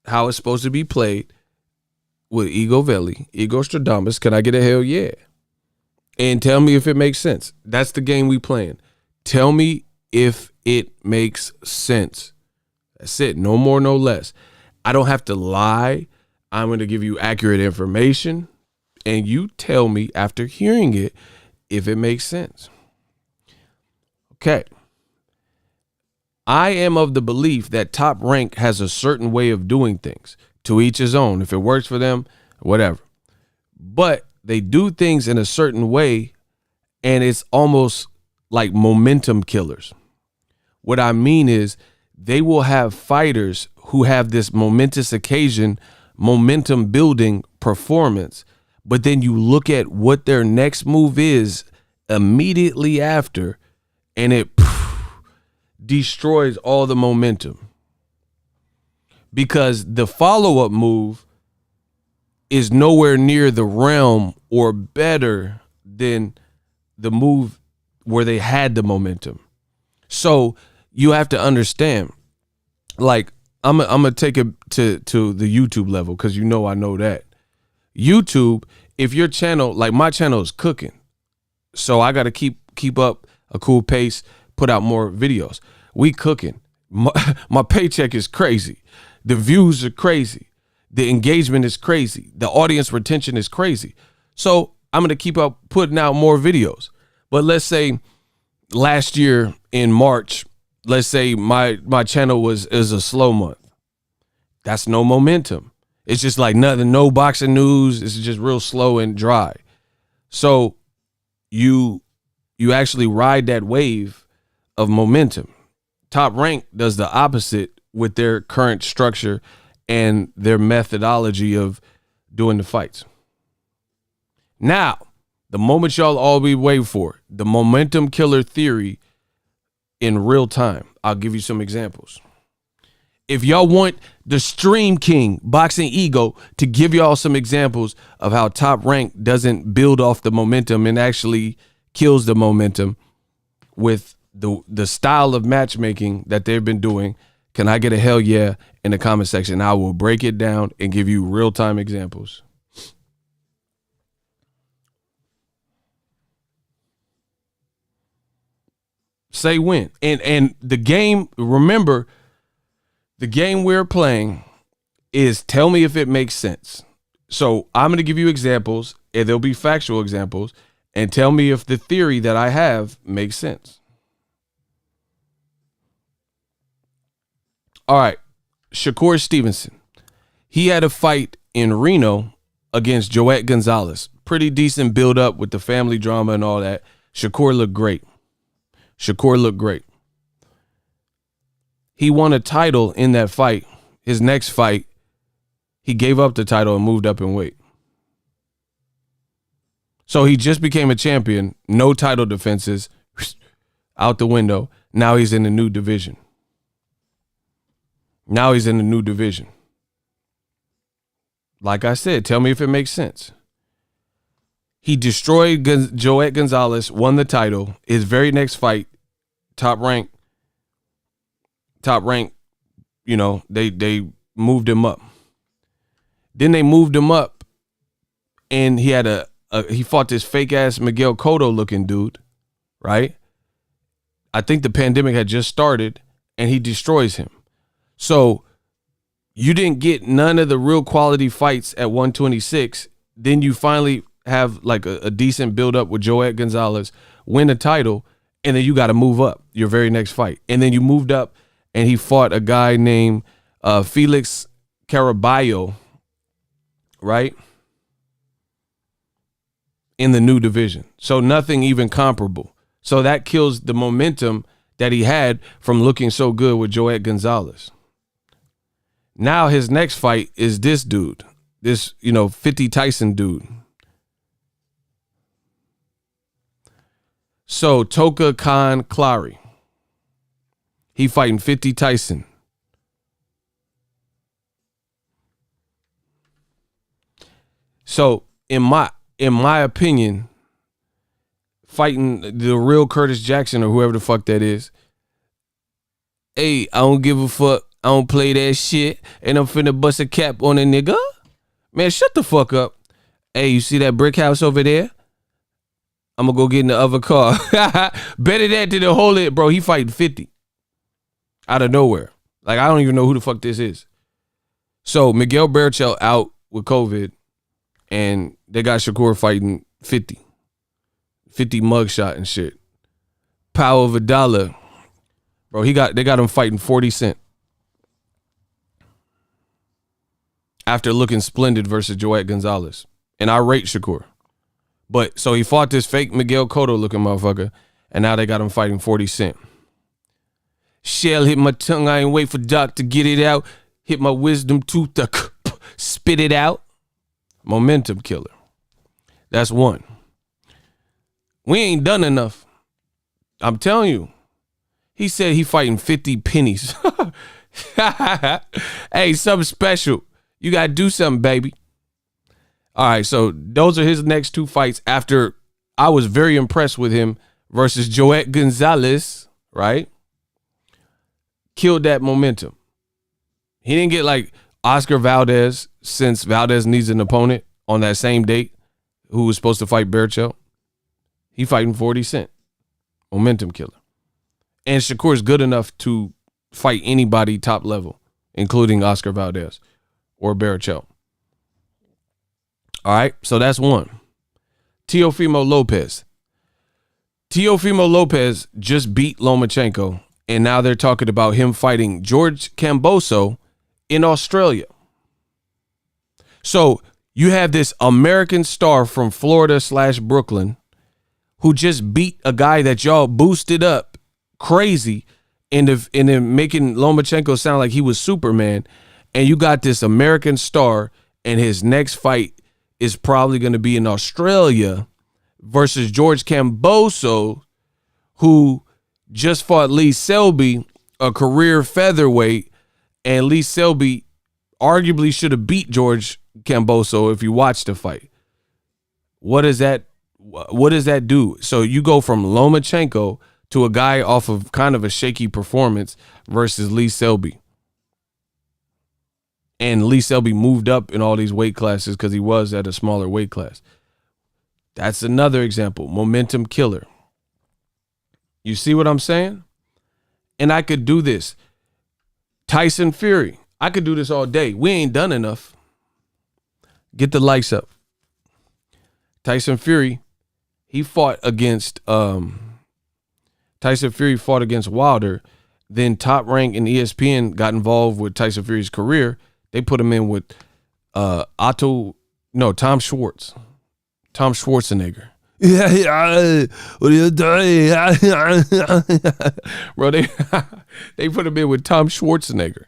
how it's supposed to be played with Ego Veli, Ego Stradamus, can I get a hell yeah? And tell me if it makes sense. That's the game we playing. Tell me if it makes sense. That's it. No more, no less. I don't have to lie. I'm going to give you accurate information. And you tell me after hearing it if it makes sense. Okay. I am of the belief that Top Rank has a certain way of doing things. To each his own. If it works for them, whatever. But they do things in a certain way, and it's almost like momentum killers. What I mean is they will have fighters who have this momentous occasion, momentum building performance, but then you look at what their next move is immediately after, and destroys all the momentum, because the follow-up move is nowhere near the realm or better than the move where they had the momentum. So you have to understand, like, I'm gonna take it to the YouTube level, because I know that. YouTube, if your channel, like my channel is cooking, so I got to keep up a cool pace, put out more videos. We cooking. My paycheck is crazy. The views are crazy. The engagement is crazy. The audience retention is crazy. So I'm going to keep up putting out more videos. But let's say last year in March, let's say my channel is a slow month. That's no momentum. It's just like nothing, no boxing news. It's just real slow and dry. So you actually ride that wave of momentum. Top Rank does the opposite with their current structure and their methodology of doing the fights. Now, the moment y'all all be waiting for, the momentum killer theory in real time. I'll give you some examples. If y'all want the Stream King Boxing Ego to give y'all some examples of how Top Rank doesn't build off the momentum and actually kills the momentum with the style of matchmaking that they've been doing, can I get a hell yeah in the comment section? I will break it down and give you real-time examples. Say when. And the game, remember, the game we're playing is tell me if it makes sense. So I'm going to give you examples, and there'll be factual examples, and tell me if the theory that I have makes sense. All right, Shakur Stevenson. He had a fight in Reno against Joet Gonzalez. Pretty decent build up with the family drama and all that. Shakur looked great. He won a title in that fight. His next fight, he gave up the title and moved up in weight. So he just became a champion. No title defenses. Out the window. Now he's in a new division. Like I said, tell me if it makes sense. He destroyed Joet Gonzalez, won the title. His very next fight, top rank, they moved him up. Then they moved him up, and he had he fought this fake ass Miguel Cotto looking dude, right? I think the pandemic had just started, and he destroys him. So you didn't get none of the real quality fights at 126. Then you finally have like a decent build up with Joet Gonzalez, win the title, and then you got to move up your very next fight. And then you moved up, and he fought a guy named Felix Caraballo, right? In the new division. So nothing even comparable. So that kills the momentum that he had from looking so good with Joet Gonzalez. Now his next fight is this dude, this 50 Tyson dude. So Toka Khan Clary, he fighting 50 Tyson. So in my opinion, fighting the real Curtis Jackson or whoever the fuck that is, hey, I don't give a fuck. I don't play that shit, and I'm finna bust a cap on a nigga. Man, shut the fuck up. Hey, you see that brick house over there? I'm gonna go get in the other car. Better that than to hold it, bro. He fighting 50 out of nowhere. Like, I don't even know who the fuck this is. So Miguel Berchelt out with COVID, and they got Shakur fighting 50 mugshot and shit. Power of a dollar, bro. They got him fighting 40 Cent. After looking splendid versus Joet Gonzalez. And I rate Shakur. But so he fought this fake Miguel Cotto looking motherfucker, and now they got him fighting 40 Cent. Shell hit my tongue, I ain't wait for Doc to get it out. Hit my wisdom tooth, spit it out. Momentum killer. That's one. We ain't done enough. I'm telling you. He said he fighting 50 pennies. Hey, something special. You got to do something, baby. All right, so those are his next 2 fights after I was very impressed with him versus Joet Gonzalez, right? Killed that momentum. He didn't get like Oscar Valdez, since Valdez needs an opponent on that same date who was supposed to fight Berchelt. He fighting 40 Cent. Momentum killer. And Shakur's good enough to fight anybody top level, including Oscar Valdez or Berchelt. All right, so that's one. Teofimo Lopez. Teofimo Lopez just beat Lomachenko, and now they're talking about him fighting George Kambosos in Australia. So you have this American star from Florida/Brooklyn who just beat a guy that y'all boosted up crazy and then making Lomachenko sound like he was Superman. And you got this American star, and his next fight is probably going to be in Australia versus George Kambosos, who just fought Lee Selby, a career featherweight, and Lee Selby arguably should have beat George Kambosos if you watch the fight. What does that do? So you go from Lomachenko to a guy off of kind of a shaky performance versus Lee Selby. And Lee Selby moved up in all these weight classes because he was at a smaller weight class. That's another example. Momentum killer. You see what I'm saying? And I could do this. Tyson Fury. I could do this all day. We ain't done enough. Get the lights up. Tyson Fury, he fought against Wilder. Then Top Rank and ESPN got involved with Tyson Fury's career. They put him in with Tom Schwartz. Tom Schwarzenegger. What are you doing? Bro, they put him in with Tom Schwarzenegger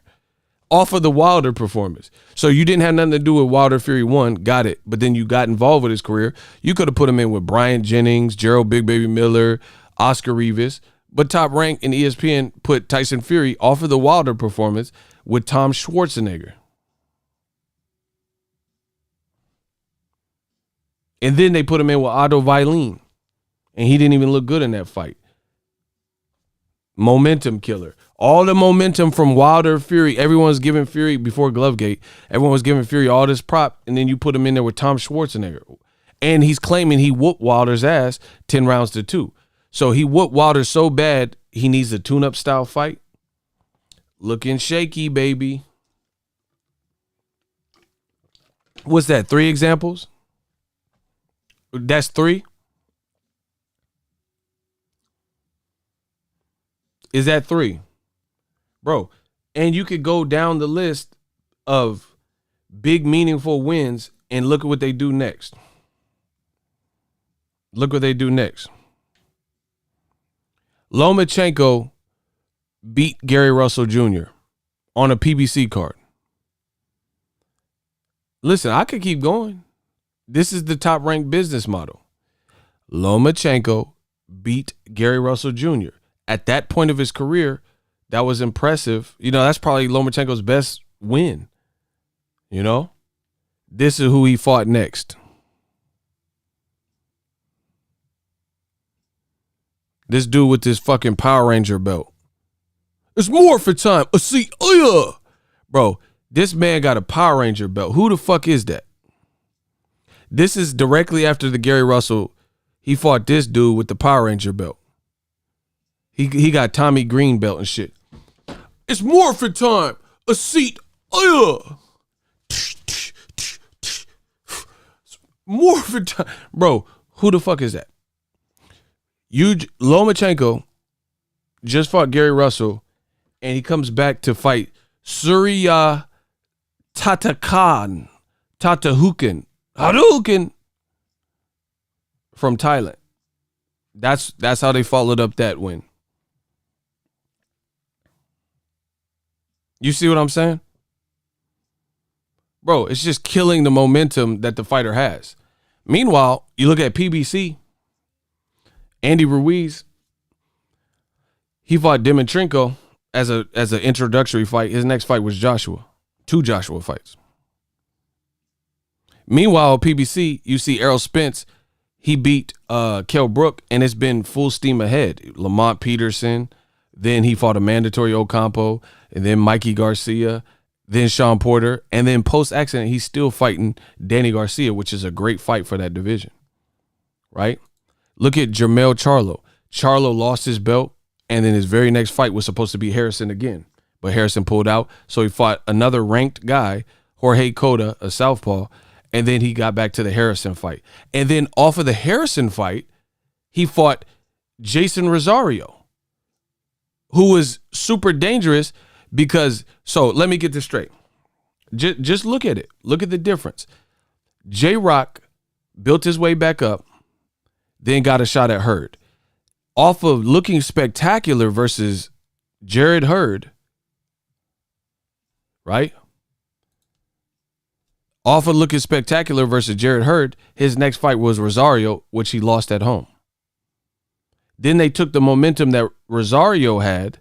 off of the Wilder performance. So you didn't have nothing to do with Wilder Fury 1, got it. But then you got involved with his career. You could have put him in with Bryant Jennings, Gerald Big Baby Miller, Oscar Rivas. But Top Rank and ESPN put Tyson Fury off of the Wilder performance with Tom Schwarzenegger. And then they put him in with Otto Vailin. And he didn't even look good in that fight. Momentum killer. All the momentum from Wilder Fury. Everyone's giving Fury, before Glovegate, everyone was giving Fury all this prop. And then you put him in there with Tom Schwarzenegger. And he's claiming he whooped Wilder's ass 10 rounds to 2. So he whooped Wilder so bad, he needs a tune-up style fight. Looking shaky, baby. What's that, 3 examples? That's 3? Is that 3? Bro, and you could go down the list of big, meaningful wins and look at what they do next. Look what they do next. Lomachenko beat Gary Russell Jr. on a PBC card. Listen, I could keep going. This is the Top Ranked business model. Lomachenko beat Gary Russell Jr. At that point of his career, that was impressive. You know, that's probably Lomachenko's best win. You know? This is who he fought next. This dude with this fucking Power Ranger belt. It's Morphin time. See, oh yeah. Bro, this man got a Power Ranger belt. Who the fuck is that? This is directly after the Gary Russell. He fought this dude with the Power Ranger belt. He got Tommy Green belt and shit. It's Morphin time. A seat. Oh yeah. Morphin time. Bro, who the fuck is that? Lomachenko just fought Gary Russell, and he comes back to fight Surya Tatahukan Hadouken from Thailand. That's how they followed up that win. You see what I'm saying? Bro, it's just killing the momentum that the fighter has. Meanwhile, you look at PBC, Andy Ruiz, He fought Dimitrenko as an introductory fight. His next fight was Joshua. 2 Joshua fights. Meanwhile, PBC, you see Errol Spence, he beat Kell Brook, and it's been full steam ahead. Lamont Peterson, then he fought a mandatory Ocampo, and then Mikey Garcia, then Sean Porter, and then post-accident, he's still fighting Danny Garcia, which is a great fight for that division, right? Look at Jermell Charlo. Charlo lost his belt, and then his very next fight was supposed to be Harrison again, but Harrison pulled out, so he fought another ranked guy, Jorge Cota, a southpaw, and then he got back to the Harrison fight. And then off of the Harrison fight, he fought Jason Rosario, who was super dangerous because, so let me get this straight. Just look at it. Look at the difference. J-Rock built his way back up, then got a shot at Hurd. Off of looking spectacular versus Jared Hurd, right? Off of looking spectacular versus Jared Hurd, his next fight was Rosario, which he lost at home. Then they took the momentum that Rosario had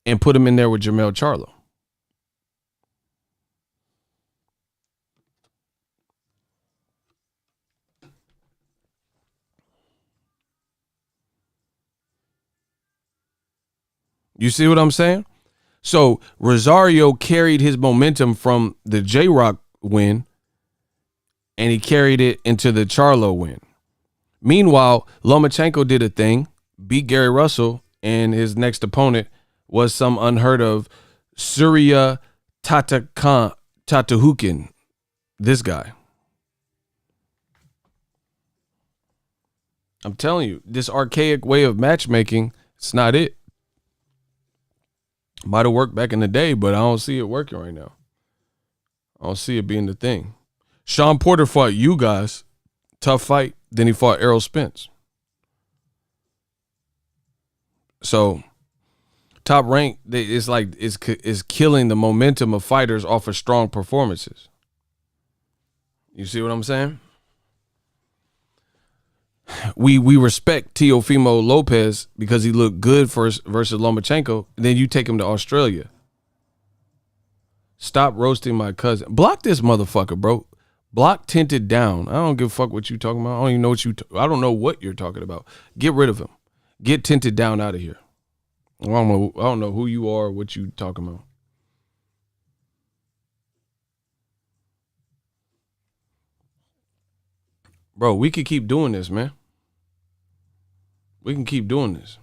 and put him in there with Jermell Charlo. You see what I'm saying? So Rosario carried his momentum from the J-Rock win, and he carried it into the Charlo win. Meanwhile, Lomachenko did a thing, beat Gary Russell, and his next opponent was some unheard of Surya Tatahukin. This guy. I'm telling you, this archaic way of matchmaking, it's not it. Might have worked back in the day, but I don't see it working right now. I don't see it being the thing. Sean Porter fought you guys. Tough fight. Then he fought Errol Spence. So, Top Rank is like is killing the momentum of fighters off of strong performances. You see what I'm saying? We respect Teofimo Lopez because he looked good versus Lomachenko. And then you take him to Australia. Stop roasting my cousin. Block this motherfucker, bro. Block Tinted Down. I don't give a fuck what you talking about. I don't even know I don't know what you're talking about. Get rid of him. Get Tinted Down out of here. I don't know who you are or what you talking about. Bro, we could keep doing this, man. We can keep doing this.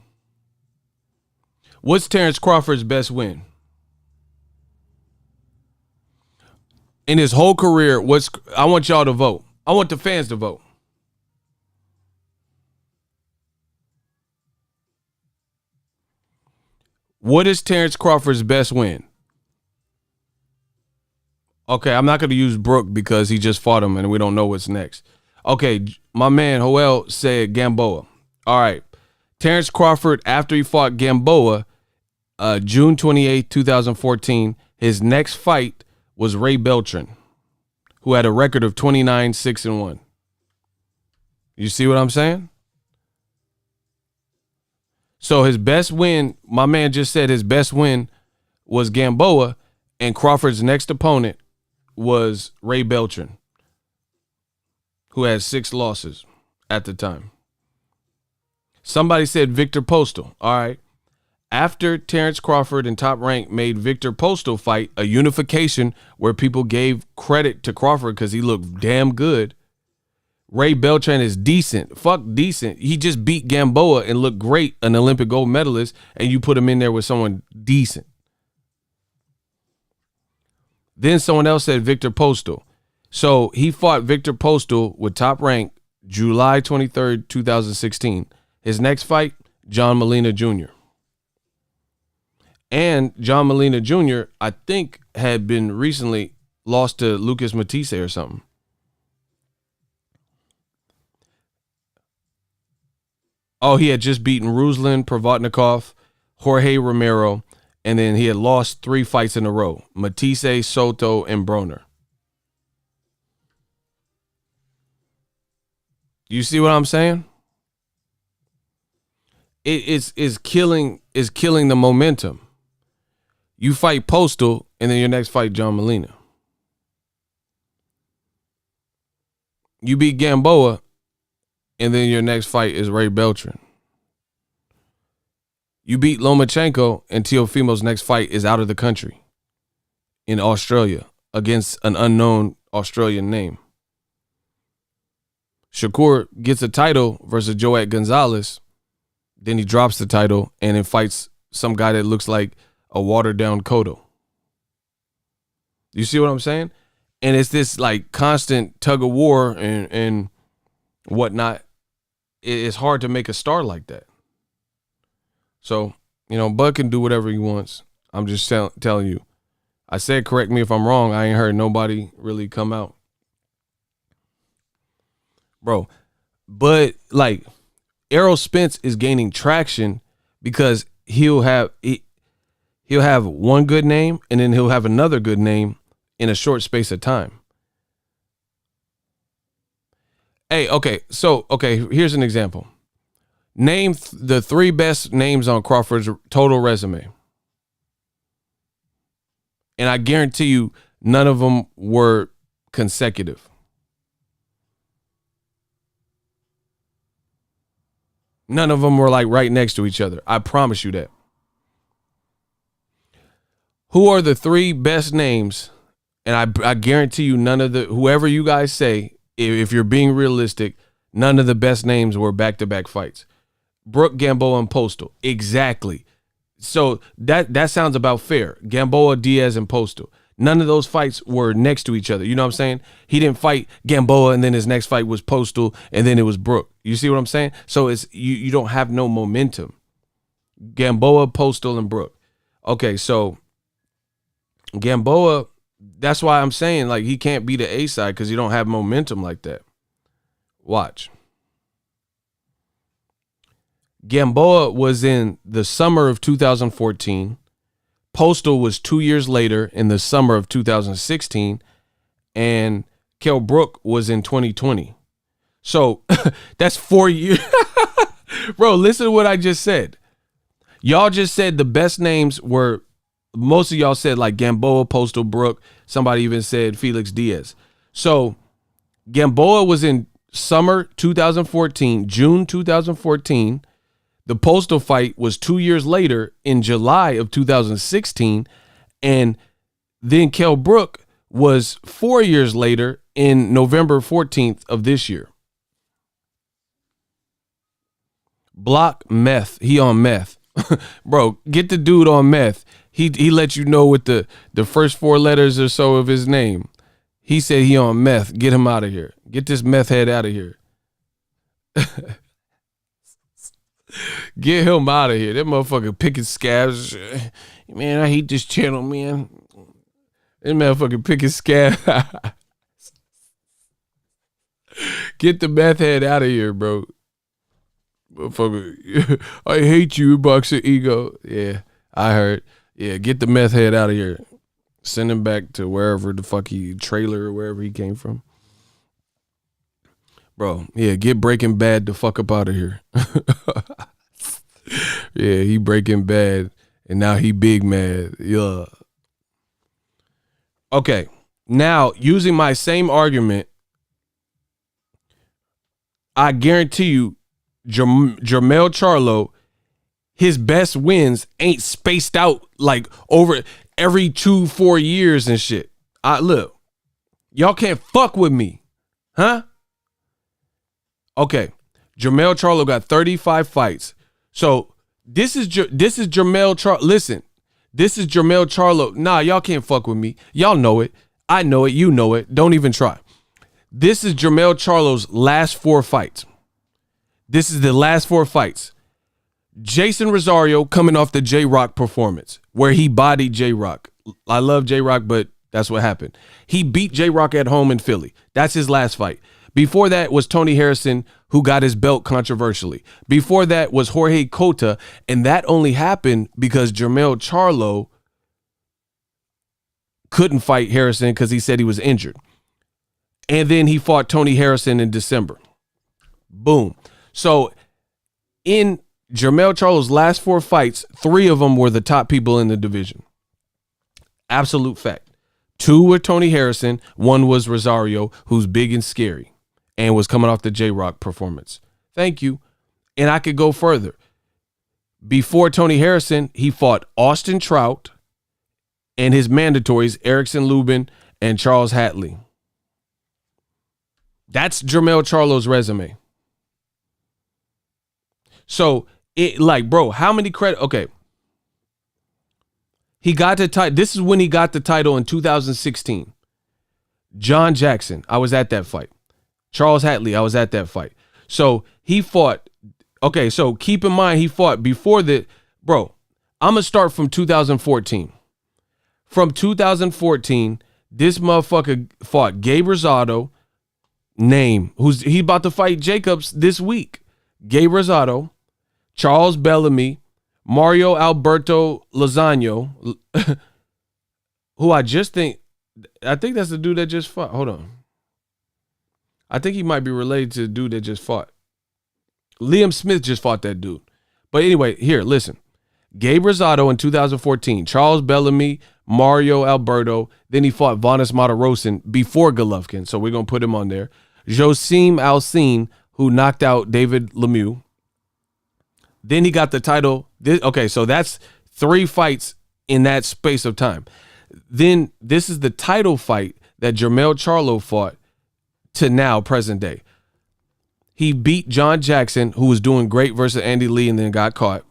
What's Terence Crawford's best win? In his whole career, I want y'all to vote. I want the fans to vote. What is Terence Crawford's best win? Okay, I'm not going to use Brook because he just fought him and we don't know what's next. Okay, my man Joel said Gamboa. All right. Terence Crawford, after he fought Gamboa, June 28, 2014, his next fight was Ray Beltran, who had a record of 29-6-1. You see what I'm saying? So his best win, my man just said his best win was Gamboa, and Crawford's next opponent was Ray Beltran, who had 6 losses at the time. Somebody said Victor Postal. All right. After Terence Crawford and Top Rank made Victor Postal fight a unification where people gave credit to Crawford because he looked damn good, Ray Beltran is decent. Fuck decent. He just beat Gamboa and looked great, an Olympic gold medalist, and you put him in there with someone decent. Then someone else said Victor Postal. So he fought Victor Postal with Top Rank July 23rd, 2016. His next fight, John Molina Jr. And John Molina Jr., I think, had been recently lost to Lucas Matisse or something. Oh, he had just beaten Ruslan, Provodnikov, Jorge Romero, and then he had lost 3 fights in a row. Matisse, Soto, and Broner. You see what I'm saying? is killing the momentum. You fight Postal, and then your next fight John Molina. You beat Gamboa, and then your next fight is Ray Beltran. You beat Lomachenko, and Teofimo's next fight is out of the country in Australia against an unknown Australian name. Shakur gets a title versus Joet Gonzalez. Then he drops the title and then fights some guy that looks like a watered down Cotto. You see what I'm saying? And it's this like constant tug of war and whatnot. It's hard to make a star like that. So, Bud can do whatever he wants. I'm just telling you. I said, correct me if I'm wrong. I ain't heard nobody really come out. Bro, but like Errol Spence is gaining traction because he'll have one good name and then he'll have another good name in a short space of time. Hey, okay, here's an example. Name the 3 best names on Crawford's total resume. And I guarantee you none of them were consecutive. None of them were like right next to each other. I promise you that. Who are the 3 best names? And I guarantee you whoever you guys say, if you're being realistic, none of the best names were back-to-back fights. Brooke, Gamboa, and Postal. Exactly. So that sounds about fair. Gamboa, Diaz, and Postal. None of those fights were next to each other. You know what I'm saying? He didn't fight Gamboa and then his next fight was Postal and then it was Brooke. You see what I'm saying? So it's you don't have no momentum. Gamboa, Postal, and Brooke. Okay, so Gamboa, that's why I'm saying like he can't be the A side because you don't have momentum like that. Watch. Gamboa was in the summer of 2014. Postal was 2 years later in the summer of 2016. And Kell Brook was in 2020. So that's 4 years. Bro, listen to what I just said. Y'all just said the best names were, most of y'all said like Gamboa, Postal, Brook. Somebody even said Felix Diaz. So Gamboa was in summer 2014, June 2014. The Postal fight was 2 years later in July of 2016. And then Kell Brook was 4 years later in November 14th of this year. Block meth. He on meth. Bro, get the dude on meth. He let you know with the first 4 letters or so of his name. He said he on meth. Get him out of here. Get this meth head out of here. Get him out of here. That motherfucker picking scabs. Man, I hate this channel, man. That motherfucker picking scabs. Get the meth head out of here, bro. Motherfucker. I hate you, Boxer Ego. Yeah, I heard. Yeah, get the meth head out of here. Send him back to wherever the fuck trailer or wherever he came from. Bro, yeah, get Breaking Bad the fuck up out of here. Yeah, he Breaking Bad and now he big mad. Yeah. Okay, now using my same argument, I guarantee you Jermell Charlo, his best wins ain't spaced out like over every 2-4 years and shit. Look, y'all can't fuck with me. Huh? Okay. Jermell Charlo got 35 fights. So this is Jermell Charlo. Listen, this is Jermell Charlo. Nah, y'all can't fuck with me. Y'all know it. I know it. You know it. Don't even try. This is Jermell Charlo's last 4 fights. This is the last 4 fights. Jason Rosario coming off the J-Rock performance where he bodied J-Rock. I love J-Rock, but that's what happened. He beat J-Rock at home in Philly. That's his last fight. Before that was Tony Harrison, who got his belt controversially. Before that was Jorge Cota, and that only happened because Jermell Charlo couldn't fight Harrison because he said he was injured. And then he fought Tony Harrison in December. Boom. So in Jermell Charlo's last 4 fights, 3 of them were the top people in the division. Absolute fact. 2 were Tony Harrison. 1 was Rosario, who's big and scary and was coming off the J-Rock performance. Thank you. And I could go further. Before Tony Harrison, he fought Austin Trout and his mandatories, Erickson Lubin and Charles Hatley. That's Jermell Charlo's resume. So, bro, how many credit? Okay. He got the title. This is when he got the title in 2016. John Jackson, I was at that fight. Charles Hatley, I was at that fight. So, he fought. Okay, so keep in mind, he fought before the. Bro, I'm going to start from 2014. From 2014, this motherfucker fought Gabe Rosado, he about to fight Jacobs this week. Gabe Rosado, Charles Bellamy, Mario Alberto Lozano, who I think that's the dude that just fought. Hold on. I think he might be related to the dude that just fought. Liam Smith just fought that dude. But anyway, here, listen. Gabe Rosado in 2014, Charles Bellamy, Mario Alberto, then he fought Vanes Matarosin before Golovkin, so we're going to put him on there. Josim Alcine, who knocked out David Lemieux. Then he got the title. Okay, so that's 3 fights in that space of time. Then this is the title fight that Jermell Charlo fought to now, present day. He beat John Jackson, who was doing great versus Andy Lee and then got caught,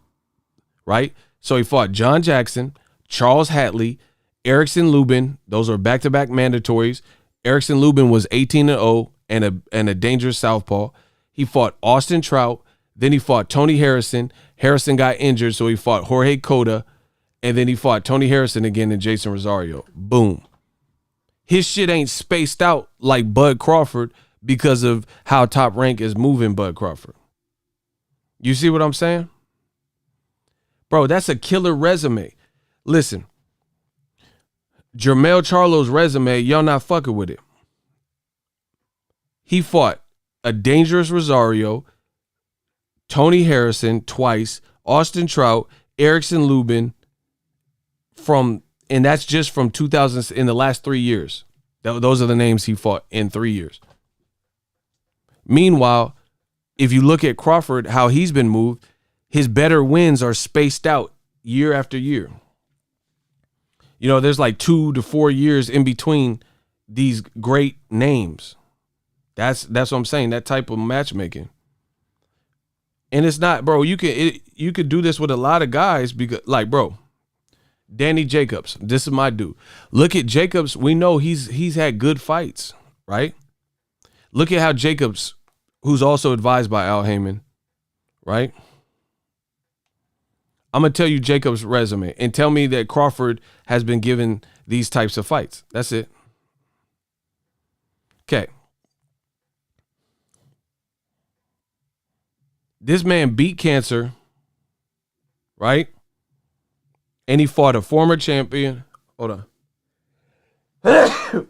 right? So he fought John Jackson, Charles Hatley, Erickson Lubin. Those are back-to-back mandatories. Erickson Lubin was 18-0 and a dangerous southpaw. He fought Austin Trout. Then he fought Tony Harrison. Harrison got injured, so he fought Jorge Cota. And then he fought Tony Harrison again and Jason Rosario. Boom. His shit ain't spaced out like Bud Crawford because of how Top Rank is moving Bud Crawford. You see what I'm saying? Bro, that's a killer resume. Listen, Jermell Charlo's resume, y'all not fucking with it. He fought a dangerous Rosario, Tony Harrison twice, Austin Trout, Erickson Lubin, and that's just from 2000 in the last 3 years. Those are the names he fought in 3 years. Meanwhile, if you look at Crawford, how he's been moved, his better wins are spaced out year after year. You know, there's like 2 to 4 years in between these great names. That's what I'm saying, that type of matchmaking. And it's not, bro, you could do this with a lot of guys because, like, bro, Danny Jacobs, this is my dude. Look at Jacobs. We know he's had good fights, right? Look at how Jacobs, who's also advised by Al Heyman, right? I'm going to tell you Jacobs' resume and tell me that Crawford has been given these types of fights. That's it. Okay. This man beat cancer, right? And he fought a former champion. Hold on.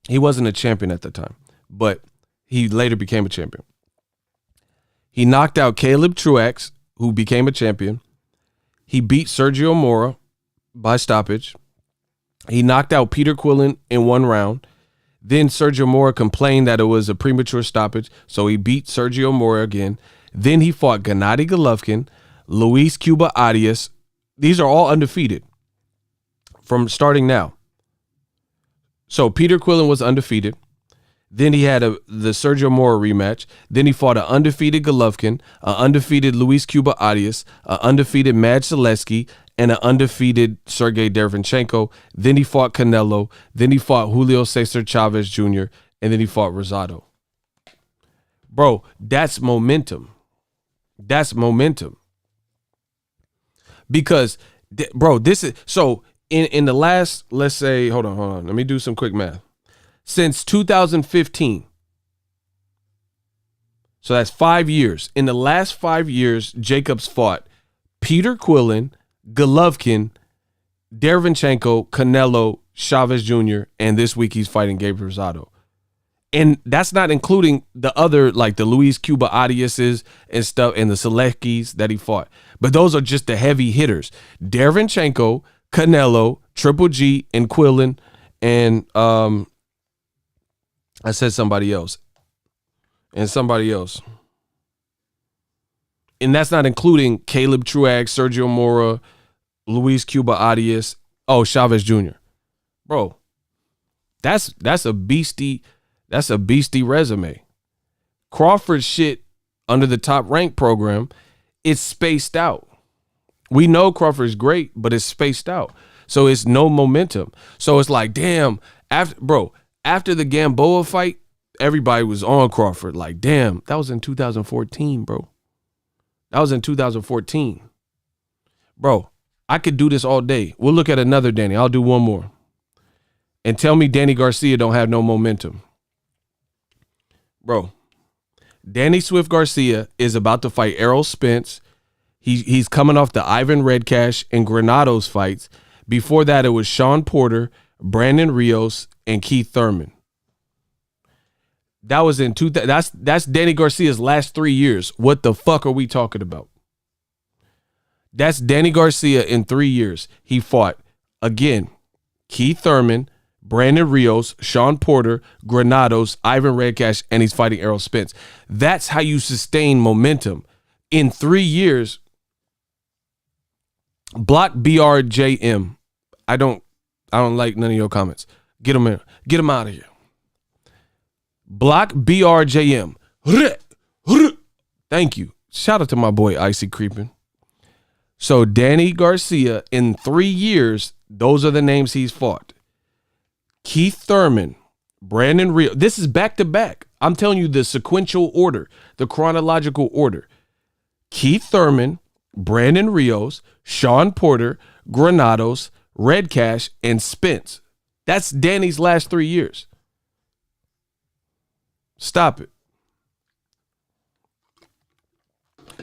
He wasn't a champion at the time, but he later became a champion. He knocked out Caleb Truax, who became a champion. He beat Sergio Mora by stoppage. He knocked out Peter Quillen in 1 round. Then Sergio Mora complained that it was a premature stoppage, so he beat Sergio Mora again. Then he fought Gennady Golovkin, Luis Cuba Arias. These are all undefeated from starting now. So Peter Quillen was undefeated. Then he had the Sergio Mora rematch. Then he fought an undefeated Golovkin, an undefeated Luis Cuba Arias, an undefeated Mad Zaleski, and an undefeated Sergey Derevchenko. Then he fought Canelo. Then he fought Julio Cesar Chavez Jr. And then he fought Rosado. Bro, that's momentum. That's momentum. Because, bro, this is, so in the last, let's say, hold on. Let me do some quick math. Since 2015. So that's 5 years. In the last 5 years, Jacobs fought Peter Quillen, Golovkin, Derevchenko, Canelo, Chavez Jr., and this week he's fighting Gabe Rosado. And that's not including the other, like the Luis Cuba Adiases and stuff, and the Seleckis that he fought. But those are just the heavy hitters. Derevyanchenko, Canelo, Triple G, and Quillen, and I said somebody else. And somebody else. And that's not including Caleb Truax, Sergio Mora, Luis Cuba Adias, Chavez Jr. Bro, that's a beastie resume. Crawford's shit under the Top Rank program, it's spaced out. We know Crawford's great, but it's spaced out. So it's no momentum. So it's like, damn, after the Gamboa fight, everybody was on Crawford. Like, damn, that was in 2014, bro. That was in 2014. Bro, I could do this all day. We'll look at another Danny. I'll do one more. And tell me Danny Garcia don't have no momentum. Bro, Danny Swift Garcia is about to fight Errol Spence. He's coming off the Ivan Redcash and Granados fights. Before that, it was Sean Porter, Brandon Rios, and Keith Thurman. That was in that's Danny Garcia's last 3 years. What the fuck are we talking about? That's Danny Garcia in 3 years. He fought, again, Keith Thurman, Brandon Rios, Sean Porter, Granados, Ivan Redcash, and he's fighting Errol Spence. That's how you sustain momentum. In 3 years, block BRJM. I don't like none of your comments. Get them in. Get them out of here. Block BRJM. Thank you. Shout out to my boy Icy Creeping. So Danny Garcia, in 3 years, those are the names he's fought. Keith Thurman, Brandon Rios. This is back to back. I'm telling you the sequential order, the chronological order. Keith Thurman, Brandon Rios, Sean Porter, Granados, Redcash, and Spence. That's Danny's last 3 years. Stop it.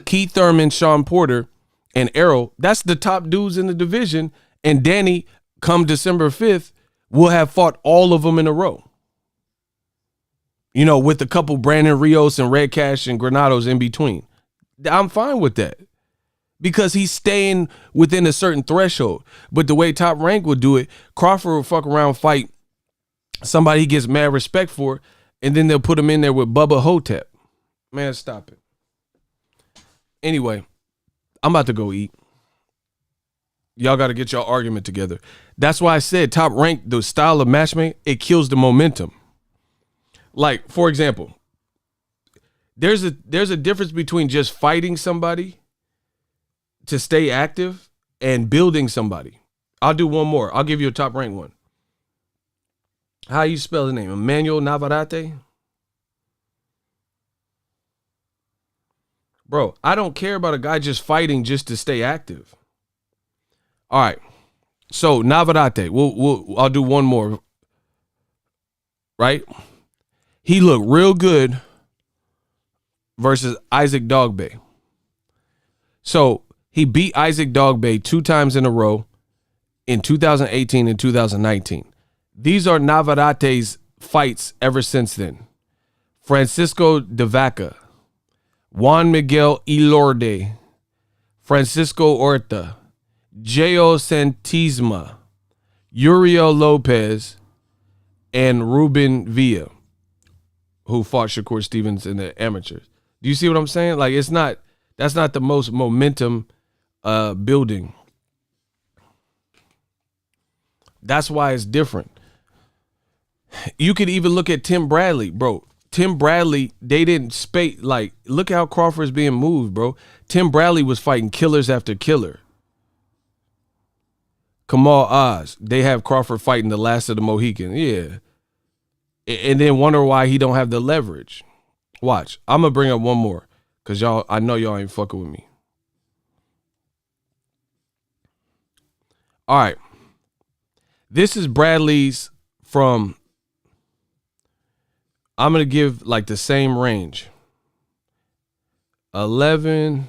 Keith Thurman, Sean Porter, and Errol, that's the top dudes in the division. And Danny, come December 5th, will have fought all of them in a row. You know, with a couple Brandon Rios and Redcash and Granados in between. I'm fine with that. Because he's staying within a certain threshold. But the way Top Rank would do it, Crawford will fuck around, fight somebody he gets mad respect for, and then they'll put him in there with Bubba Hotep. Man, stop it. Anyway, I'm about to go eat. Y'all got to get y'all argument together. That's why I said Top Rank, the style of matchmaking, it kills the momentum. Like, for example, there's a difference between just fighting somebody to stay active and building somebody. I'll do one more. I'll give you a Top Rank one. How you spell his name? Emmanuel Navarrete? Bro, I don't care about a guy just fighting just to stay active. All right. So Navarrete, I'll do one more. Right? He looked real good versus Isaac Dogbe. So he beat Isaac Dogbe 2 times in a row in 2018 and 2019. These are Navarrete's fights ever since then. Francisco de Vaca, Juan Miguel Elorde, Francisco Horta, Geo Santisma, Uriel Lopez, and Ruben Villa, who fought Shakur Stevenson in the amateurs. Do you see what I'm saying? Like, that's not the most momentum building. That's why it's different. You could even look at Tim Bradley, bro. Tim Bradley, they didn't space, like, look how Crawford's being moved, bro. Tim Bradley was fighting killers after killer. Kamal Oz, they have Crawford fighting the last of the Mohicans. Yeah. And then wonder why he don't have the leverage. Watch. I'm going to bring up one more because I know y'all ain't fucking with me. All right. This is Bradley's from, I'm going to give like the same range. 11.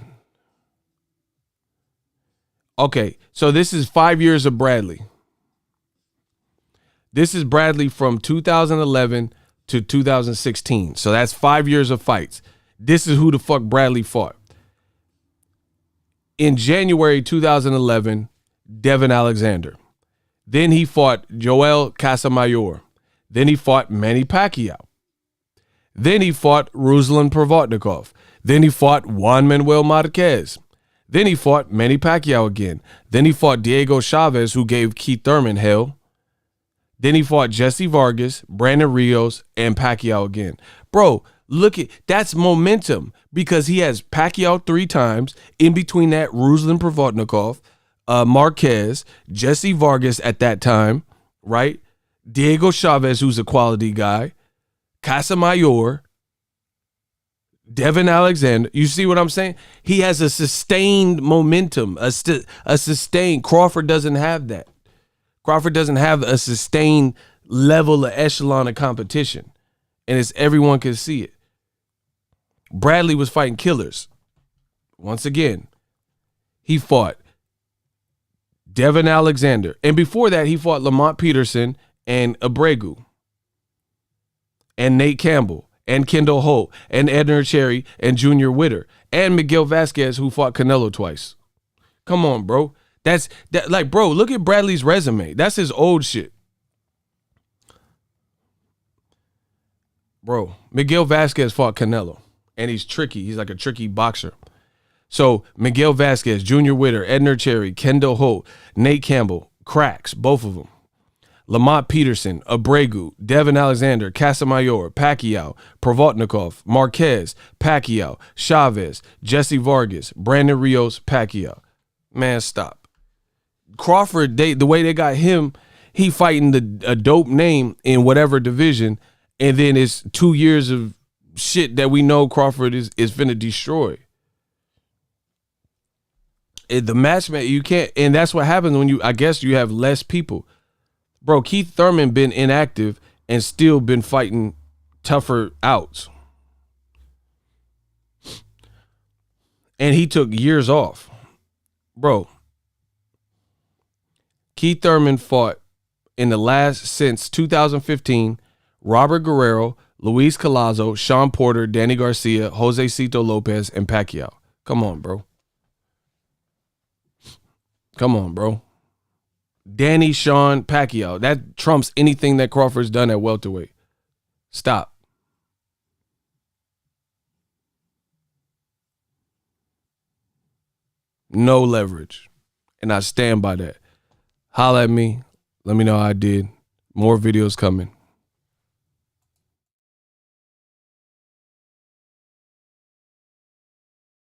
Okay, so this is 5 years of Bradley. This is Bradley from 2011 to 2016. So that's 5 years of fights. This is who the fuck Bradley fought. In January 2011, Devin Alexander. Then he fought Joel Casamayor. Then he fought Manny Pacquiao. Then he fought Ruslan Provodnikov. Then he fought Juan Manuel Marquez. Then he fought Manny Pacquiao again. Then he fought Diego Chavez, who gave Keith Thurman hell. Then he fought Jesse Vargas, Brandon Rios, and Pacquiao again. Bro, look at that's momentum because he has Pacquiao 3 times. In between that, Ruslan Provodnikov, Marquez, Jesse Vargas at that time, right? Diego Chavez, who's a quality guy, Casamayor, Devin Alexander. You see what I'm saying? He has a sustained momentum, a sustained. Crawford doesn't have that. Crawford doesn't have a sustained level of echelon of competition, and it's everyone can see it. Bradley was fighting killers. Once again, he fought Devin Alexander, and before that, he fought Lamont Peterson and Abregu, and Nate Campbell, and Kendall Holt, and Edner Cherry, and Junior Witter, and Miguel Vasquez, who fought Canelo twice. Come on, bro. That's that. Like, bro, look at Bradley's resume. That's his old shit. Bro, Miguel Vasquez fought Canelo, and he's tricky. He's like a tricky boxer. So Miguel Vasquez, Junior Witter, Edner Cherry, Kendall Holt, Nate Campbell, cracks, both of them. Lamont Peterson, Abregu, Devin Alexander, Casamayor, Pacquiao, Provodnikov, Marquez, Pacquiao, Chavez, Jesse Vargas, Brandon Rios, Pacquiao. Man, stop. Crawford, the way they got him, he fighting a dope name in whatever division, and then it's 2 years of shit that we know Crawford is finna destroy. The match, man, you can't, and that's what happens when I guess you have less people. Bro, Keith Thurman been inactive and still been fighting tougher outs. And he took years off. Bro, Keith Thurman fought since 2015, Robert Guerrero, Luis Collazo, Sean Porter, Danny Garcia, Jose Cito Lopez, and Pacquiao. Come on, bro. Come on, bro. Danny, Sean, Pacquiao. That trumps anything that Crawford's done at welterweight. Stop. No leverage. And I stand by that. Holla at me. Let me know how I did. More videos coming.